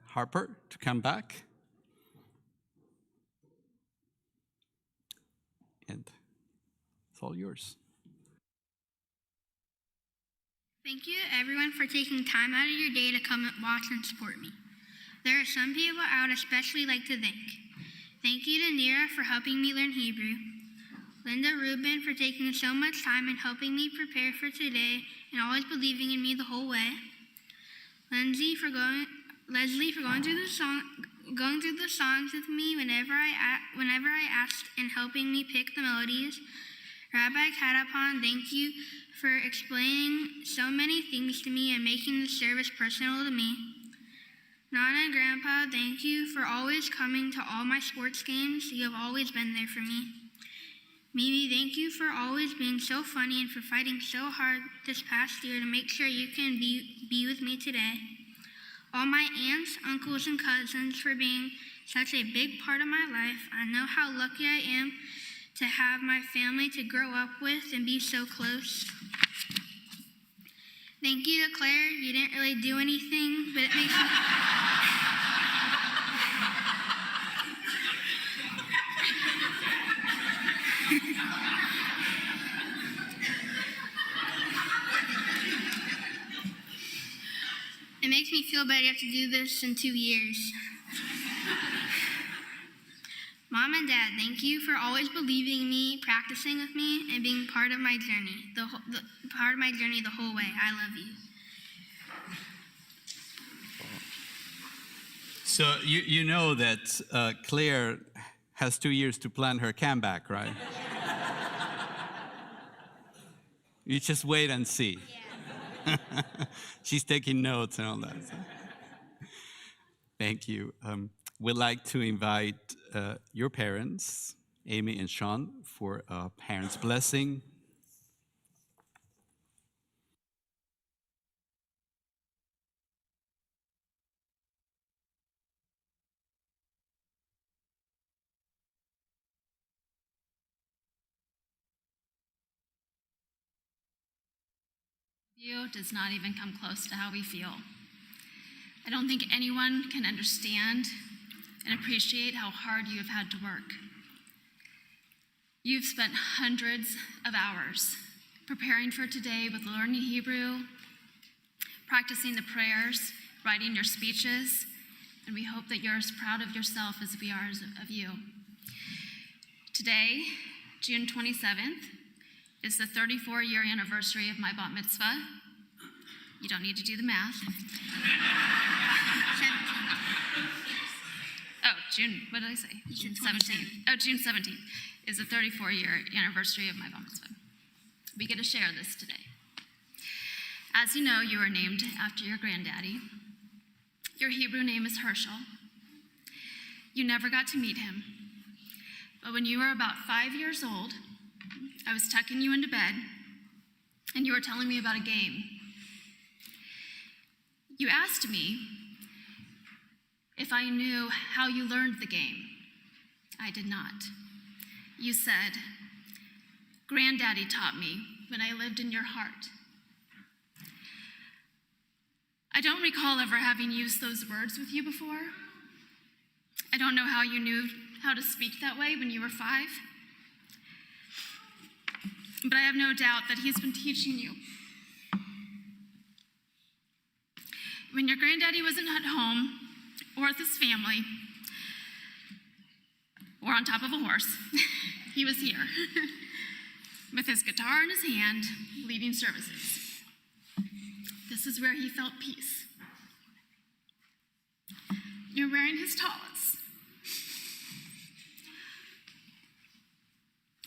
Harper, to come back. And it's all yours. Thank you, everyone, for taking time out of your day to come and watch and support me. There are some people I would especially like to thank. Thank you to Nira for helping me learn Hebrew, Linda Rubin for taking so much time and helping me prepare for today and always believing in me the whole way, Leslie for going through the songs with me whenever I asked and helping me pick the melodies. Rabbi Katapon, thank you for explaining so many things to me and making the service personal to me. Nana and Grandpa, thank you for always coming to all my sports games. You have always been there for me. Mimi, thank you for always being so funny and for fighting so hard this past year to make sure you can be with me today. All my aunts, uncles, and cousins for being such a big part of my life. I know how lucky I am to have my family to grow up with and be so close. Thank you to Claire. You didn't really do anything, but it makes me... It makes me feel better to do this in 2 years. Mom and Dad, thank you for always believing in me, practicing with me, and being part of my journey, the whole way. I love you. So you know that Claire has 2 years to plan her comeback, right? You just wait and see. Yeah. She's taking notes and all that. So. Thank you. We'd like to invite your parents, Amy and Sean, for a parents' blessing. You does not even come close to how we feel. I don't think anyone can understand and appreciate how hard you have had to work. You've spent hundreds of hours preparing for today with learning Hebrew, practicing the prayers, writing your speeches, and we hope that you're as proud of yourself as we are of you. Today, June 27th, is the 34-year anniversary of my Bar Mitzvah. You don't need to do the math. What did I say? June 17th. Oh, June 17th is the 34-year anniversary of my Bar Mitzvah. We get to share this today. As you know, you are named after your granddaddy. Your Hebrew name is Herschel. You never got to meet him. But when you were about 5 years old, I was tucking you into bed, and you were telling me about a game. You asked me if I knew how you learned the game. I did not. You said, "Granddaddy taught me when I lived in your heart." I don't recall ever having used those words with you before. I don't know how you knew how to speak that way when you were 5. But I have no doubt that he's been teaching you. When your granddaddy wasn't at home, or with his family, or on top of a horse, he was here, with his guitar in his hand, leading services. This is where he felt peace. You're wearing his tallis.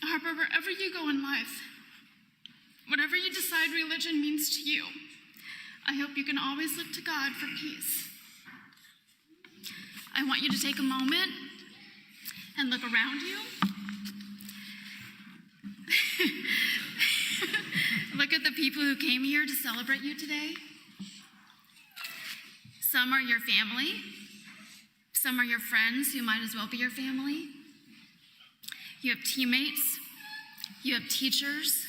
Harper, wherever you go in life, Whatever you decide religion means to you, I hope you can always look to God for peace. I want you to take a moment and look around you. Look at the people who came here to celebrate you today. Some are your family. Some are your friends who might as well be your family. You have teammates. You have teachers.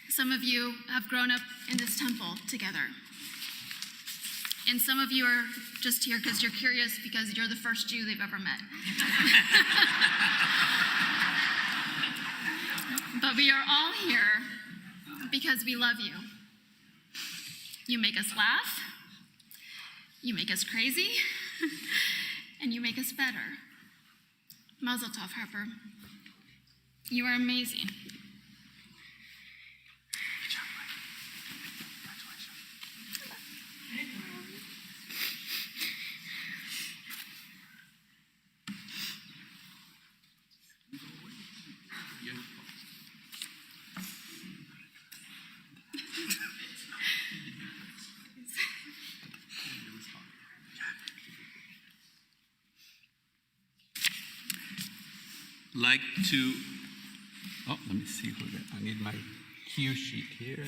Some of you have grown up in this temple together. And some of you are just here because you're curious because you're the first Jew they've ever met. But we are all here because we love you. You make us laugh, you make us crazy, and you make us better. Mazel tov, Harper. You are amazing. Like to, let me see who that, I need my cue sheet here.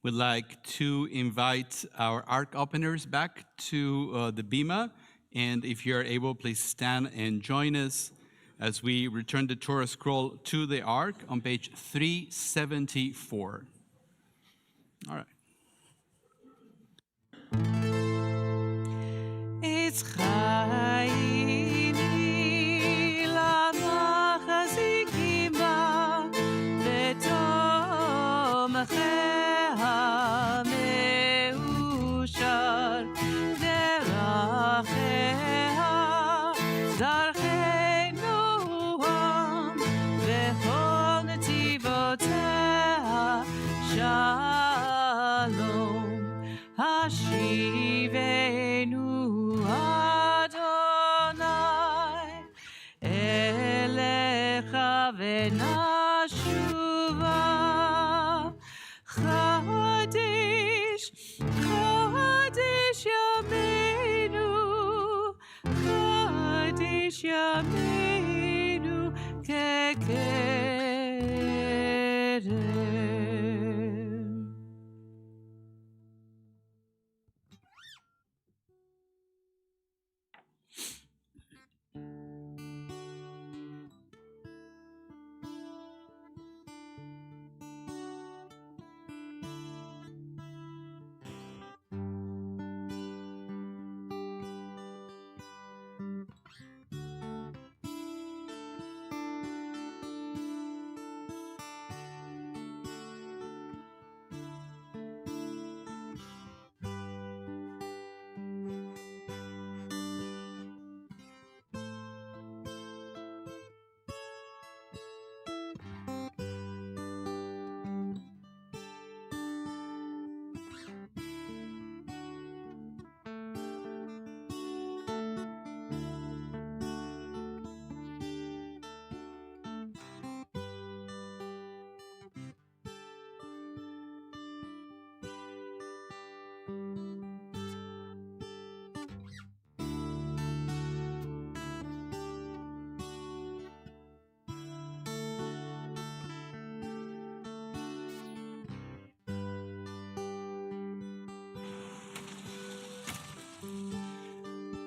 We'd like to invite our ark openers back to the Bima, and if you're able, please stand and join us as we return the Torah scroll to the ark on page 374. All right. It's Chaimi Lamachasikim Ba Betomachea Meushar Derachea Darchei Noam Vechol Netivotea Shalom Hashivenu Adonai Elecha v'nashuva Chadish, Chadish Yameinu Chadish Yameinu Kekerem.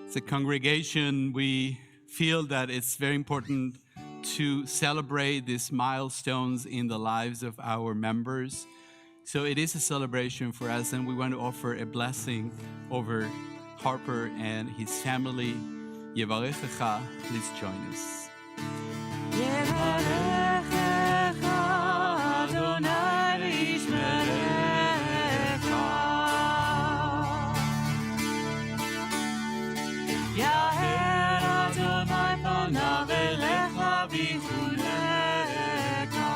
As a congregation, we feel that it's very important to celebrate these milestones in the lives of our members. So it is a celebration for us, and we want to offer a blessing over Harper and his family. Yevarechecha, please join us. Yevarechecha Adonai v'yishmerecha. Yaher Adonai panav elecha v'chuleka.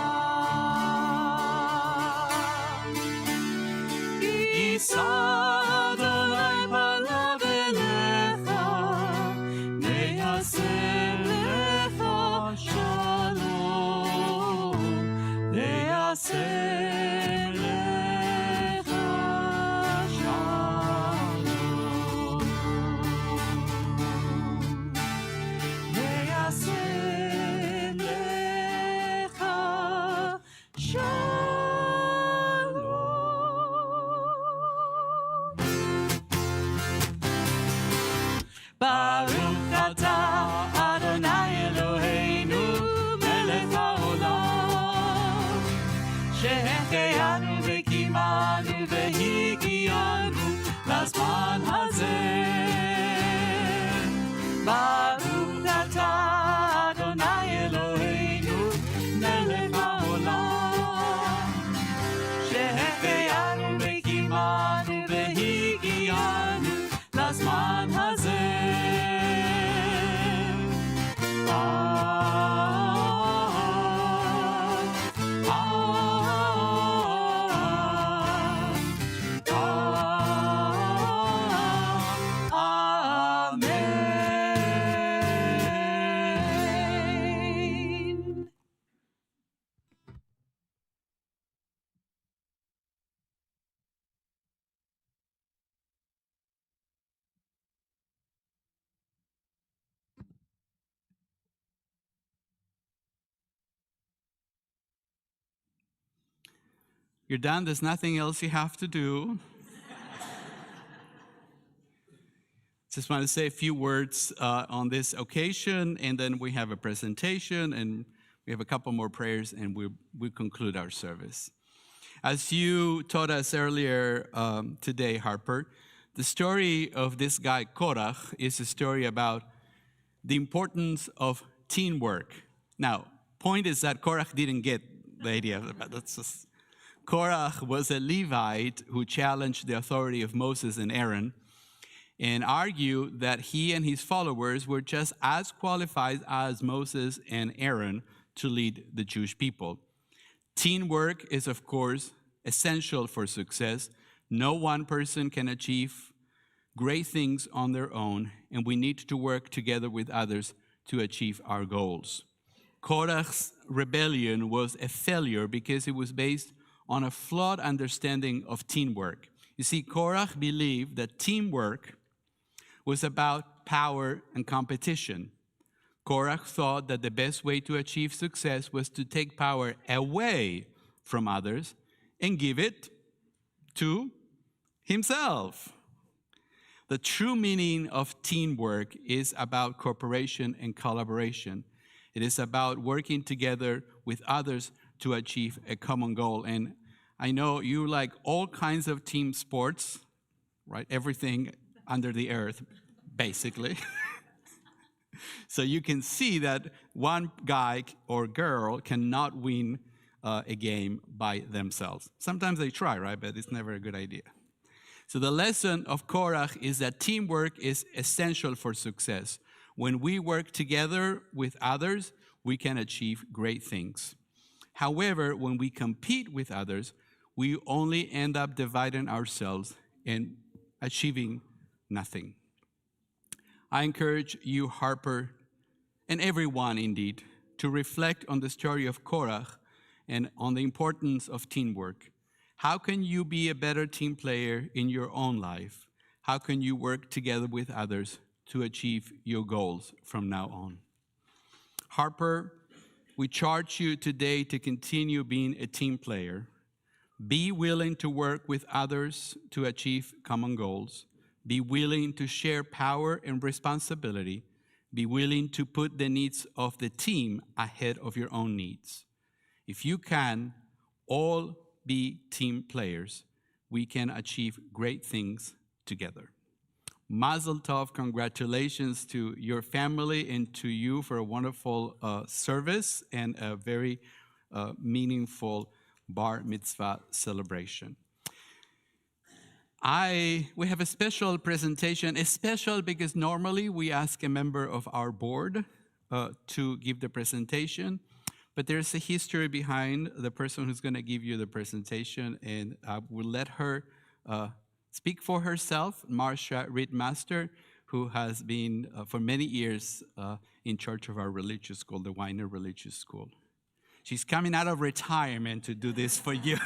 Yisa Adonai panav elecha ve'yaseh Baruch atah Adonai Eloheinu melech haolam שהחיינו וקיימנו והגיענו לזמן הזה. ברוך אתה אדוני אלוהינו מלך העולם שהחיינו וקיימנו והגיענו לזמן הזה. You're done. There's nothing else you have to do. Just want to say a few words on this occasion, and then we have a presentation, and we have a couple more prayers, and we'll conclude our service. As you taught us earlier today, Harper, the story of this guy, Korach, is a story about the importance of teamwork. Now, point is that Korach didn't get the idea of that. That's just... Korach was a Levite who challenged the authority of Moses and Aaron and argued that he and his followers were just as qualified as Moses and Aaron to lead the Jewish people. Teamwork is, of course, essential for success. No one person can achieve great things on their own, and we need to work together with others to achieve our goals. Korach's rebellion was a failure because it was based on a flawed understanding of teamwork. You see, Korach believed that teamwork was about power and competition. Korach thought that the best way to achieve success was to take power away from others and give it to himself. The true meaning of teamwork is about cooperation and collaboration. It is about working together with others to achieve a common goal. And I know you like all kinds of team sports, right? Everything under the earth, basically. So you can see that one guy or girl cannot win a game by themselves. Sometimes they try, right? But it's never a good idea. So the lesson of Korach is that teamwork is essential for success. When we work together with others, we can achieve great things. However, when we compete with others, we only end up dividing ourselves and achieving nothing. I encourage you, Harper, and everyone indeed, to reflect on the story of Korach and on the importance of teamwork. How can you be a better team player in your own life? How can you work together with others to achieve your goals from now on? Harper, we charge you today to continue being a team player. Be willing to work with others to achieve common goals. Be willing to share power and responsibility. Be willing to put the needs of the team ahead of your own needs. If you can all be team players, we can achieve great things together. Mazel tov, congratulations to your family and to you for a wonderful service and a very meaningful Bar Mitzvah celebration. We have a special presentation, special because normally we ask a member of our board to give the presentation, but there's a history behind the person who's going to give you the presentation, and I will let her speak for herself. Marcia Reedmaster, who has been for many years in charge of our religious school, the Weiner Religious School. She's coming out of retirement to do this for you.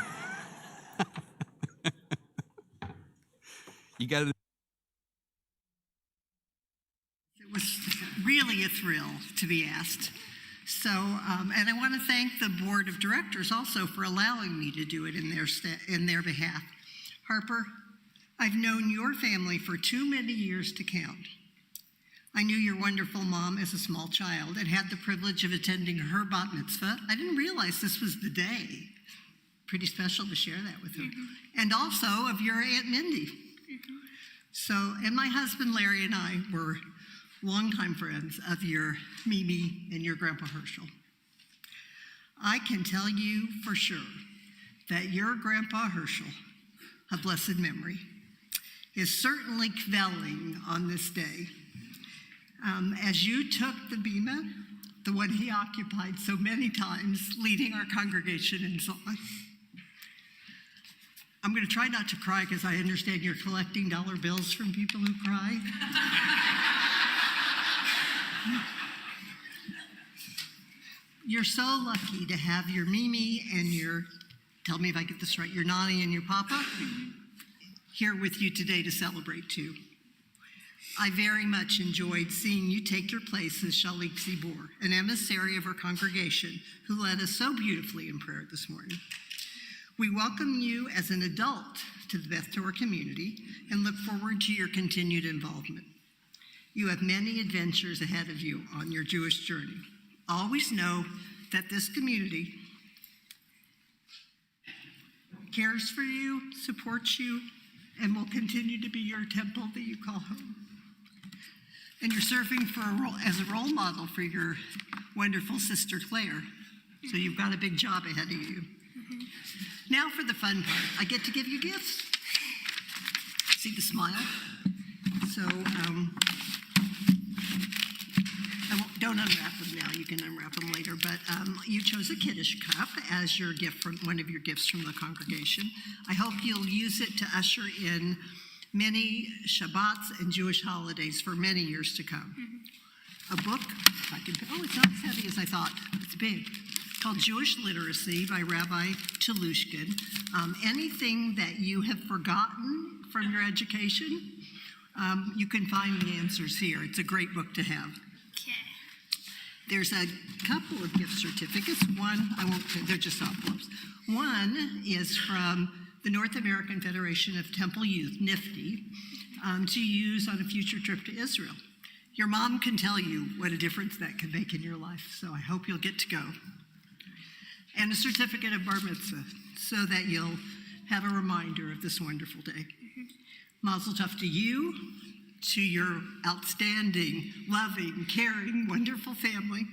You got to. It was really a thrill to be asked. So, and I want to thank the board of directors also for allowing me to do it in their behalf. Harper, I've known your family for too many years to count. I knew your wonderful mom as a small child and had the privilege of attending her Bar Mitzvah. I didn't realize this was the day. Pretty special to share that with her. And also of your Aunt Mindy. So, and my husband Larry and I were longtime friends of your Mimi and your Grandpa Herschel. I can tell you for sure that your Grandpa Herschel, a blessed memory, is certainly kvelling on this day. As you took the bima, the one he occupied so many times, leading our congregation in song. I'm going to try not to cry because I understand you're collecting dollar bills from people who cry. You're so lucky to have your Mimi and your, tell me if I get this right, your Nani and your Papa here with you today to celebrate too. I very much enjoyed seeing you take your place as Shalik Zibor, an emissary of our congregation who led us so beautifully in prayer this morning. We welcome you as an adult to the Beth Torah community and look forward to your continued involvement. You have many adventures ahead of you on your Jewish journey. Always know that this community cares for you, supports you, and will continue to be your temple that you call home. And you're serving as a role model for your wonderful sister Claire. So you've got a big job ahead of you. Now for the fun part. I get to give you gifts. See the smile? So don't unwrap them now. You can unwrap them later. But you chose a Kiddush cup as your gift from one of your gifts from the congregation. I hope you'll use it to usher in many Shabbats and Jewish holidays for many years to come. A book, if I can, oh, it's not as heavy as I thought. It's big. Called Jewish Literacy by Rabbi Telushkin. Anything that you have forgotten from your education, you can find the answers here. It's a great book to have. Okay. There's a couple of gift certificates. One, I won't say, they're just envelopes. One is from the North American Federation of Temple Youth, NIFTY, to use on a future trip to Israel. Your mom can tell you what a difference that can make in your life, so I hope you'll get to go. And a certificate of Bar Mitzvah, so that you'll have a reminder of this wonderful day. Mazel tov to you, to your outstanding, loving, caring, wonderful family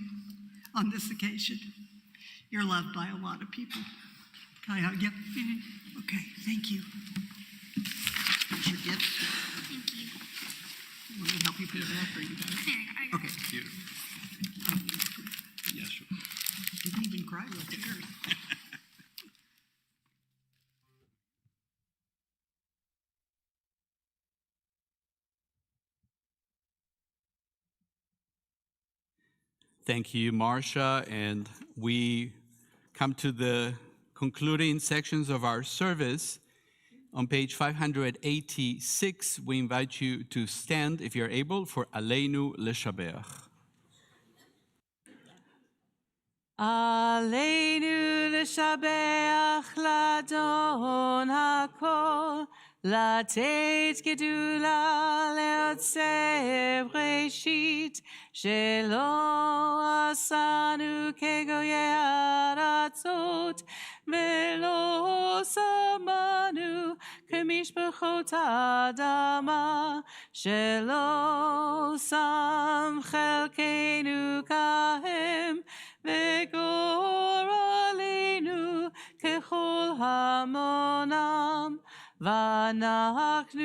on this occasion. You're loved by a lot of people. Can I hug you? Okay, thank you. Here's your gift. Thank you. Want me to help you put it back, or you got it? I got Okay. Beautiful. Yeah, sure. Didn't even cry real scared. Thank you, Marcia. And we come to the concluding sections of our service. On page 586, we invite you to stand, if you're able, for Aleinu Leshabeach. Aleinu l'shabeach l'adon hakol, לתת גדולה לעצב ראשית, שלא עשנו כגויי ארצות, ולא שמנו כמשפחות האדמה, שלא שם חלקנו כהם, וגורלנו ככל המונם. ואנחנו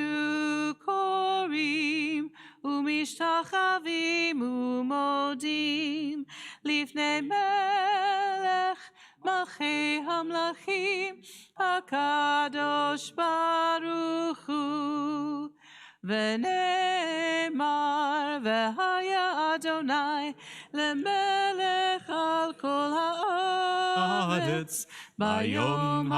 קוראים ומשתחווים ומודים לפני מלך מלכי המלכים הקדוש ברוך הוא. ונאמר והיה אדוני למלך על כל הארץ. הארץ, ביום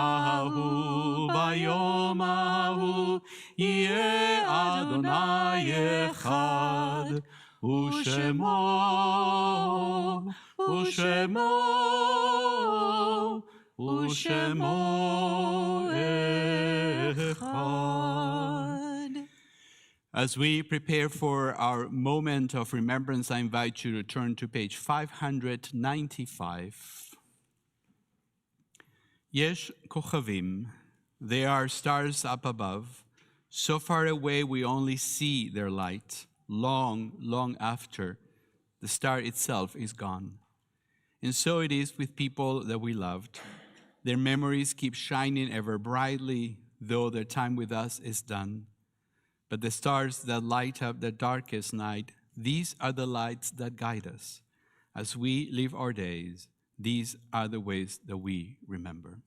ההוא, יהיה אדוני אחד, ושמו אחד. As we prepare for our moment of remembrance, I invite you to turn to page 595. Yesh kochavim, they are stars up above, so far away we only see their light, long, long after the star itself is gone. And so it is with people that we loved. Their memories keep shining ever brightly, though their time with us is done. But the stars that light up the darkest night, these are the lights that guide us. As we live our days, these are the ways that we remember.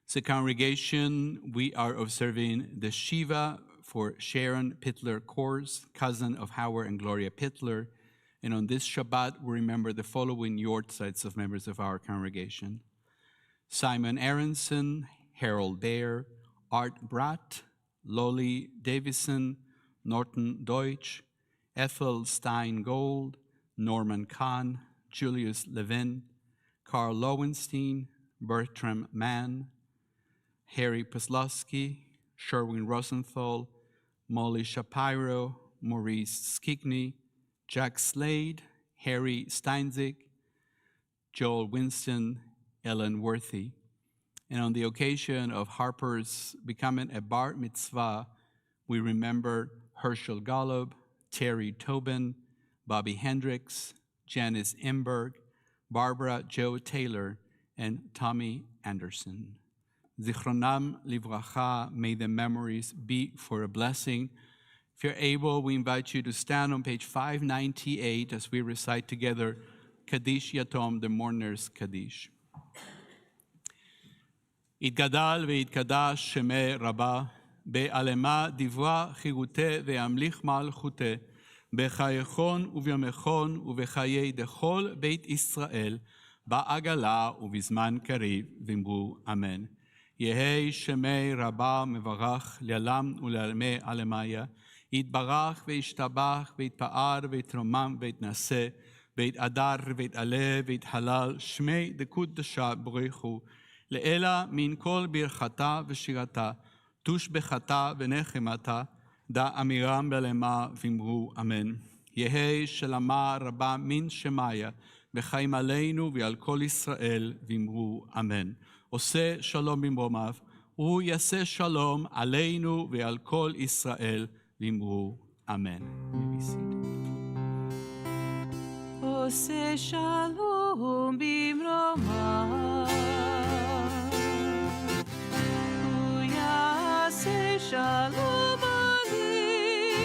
As a congregation, we are observing the Shiva for Sharon Pittler Kors, cousin of Howard and Gloria Pittler. And on this Shabbat, we remember the following yortzites of members of our congregation: Simon Aronson, Harold Baer, Art Bratt, Lolly Davison, Norton Deutsch, Ethel Stein Gold, Norman Kahn, Julius Levin, Carl Lowenstein, Bertram Mann, Harry Poslowski, Sherwin Rosenthal, Molly Shapiro, Maurice Skigney, Jack Slade, Harry Steinzig, Joel Winston, Ellen Worthy. And on the occasion of Harper's becoming a Bar Mitzvah, we remember Herschel Golub, Terry Tobin, Bobby Hendricks, Janice Imberg, Barbara Jo Taylor, and Tommy Anderson. Zichronam livracha, may the memories be for a blessing. If you're able, we invite you to stand on page 598 as we recite together Kaddish Yatom, the mourner's Kaddish. יתגדל ויתקדש שמי רבה, בעלמה דברה חירותה וימליך מלכותה, בחייכון וביומכון ובחיי דכל בית ישראל, בעגלה ובזמן קריב, ואמרו אמן. יהי שמי רבה מברך לעלם ולעלמי עלמיה, יתברך וישתבח ויתפאר ויתרומם ויתנשא, ויתהדר ויתעלה ויתהלל, שמי דקודשה ברכו, לאלה מן כל ברכתה ושירתה, תושבחתה ונחמתה, דא אמירם בלמה ואמרו אמן. יהי שלמה רבה מן שמיה, בחיים עלינו ועל כל ישראל, ואמרו אמן. עושה שלום במרומיו, הוא יעשה שלום עלינו ועל כל ישראל, ואמרו אמן. עושה שלום במרומיו, הוא יעשה שלום עלינו ועל כל ישראל, ואמרו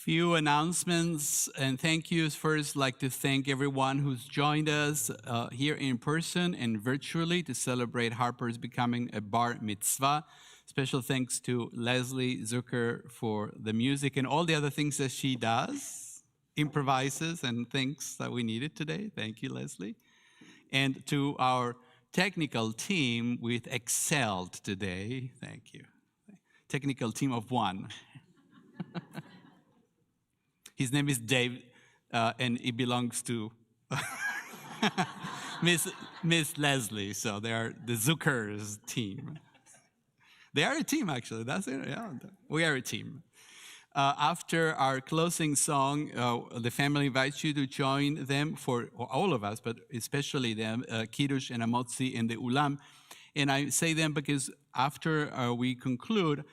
Few announcements and thank yous. First, I'd like to thank everyone who's joined us here in person and virtually to celebrate Harper's becoming a Bar Mitzvah. Special thanks to Leslie Zucker for the music and all the other things that she does, improvises and thinks that we needed today. Thank you, Leslie. And to our technical team, we've excelled today. Thank you. Technical team of one. His name is Dave, and he belongs to Miss Leslie. So they are the Zuckers team. They are a team, actually. That's it. Yeah, we are a team. After our closing song, the family invites you to join them for all of us, but especially them, Kiddush and Amotzi in the Ulam. And I say them because after we conclude,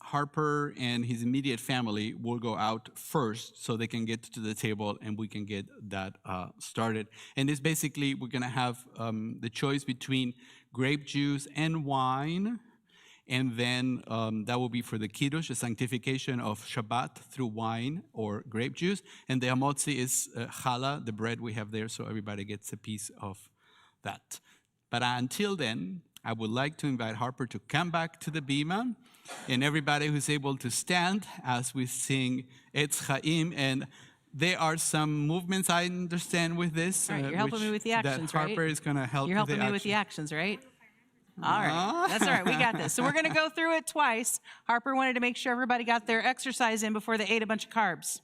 Harper and his immediate family will go out first so they can get to the table and we can get that started. And it's basically, we're going to have the choice between grape juice and wine. And then that will be for the Kiddush, the sanctification of Shabbat through wine or grape juice. And the hamotzi is challah, the bread we have there, so everybody gets a piece of that. But until then, I would like to invite Harper to come back to the bima, and everybody who's able to stand as we sing Etz Chaim. And there are some movements I understand with this. All right, you're helping me with the actions, that Harper right? is going to help You're with helping the me with the actions. actions, right? All right. That's all right. We got this. So we're going to go through it twice. Harper wanted to make sure everybody got their exercise in before they ate a bunch of carbs.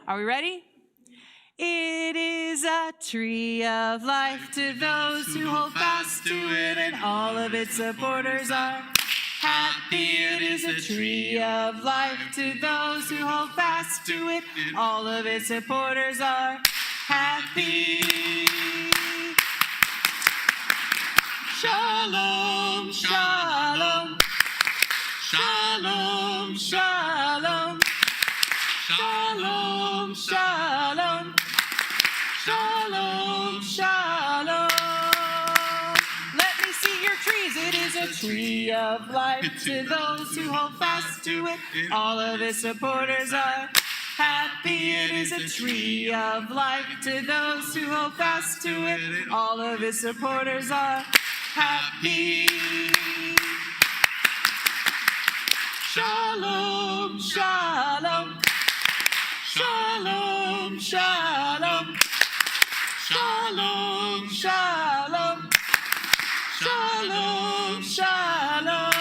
Are we ready? It is a tree of life to those who hold fast to it, and all of its supporters are happy. It is a tree of life to those who hold fast to it, all of its supporters are happy. Shalom, shalom, shalom, shalom, shalom, shalom, shalom, shalom. Let me see your trees. It is a tree of life to those who hold fast to it. All of its supporters are happy. It is a tree of life to those who hold fast to it. All of its supporters are happy. Shalom, shalom, shalom, shalom, shalom, shalom, shalom, shalom,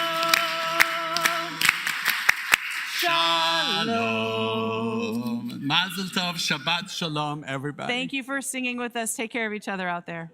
shalom. Mazel tov, Shabbat shalom, everybody. Thank you for singing with us. Take care of each other out there.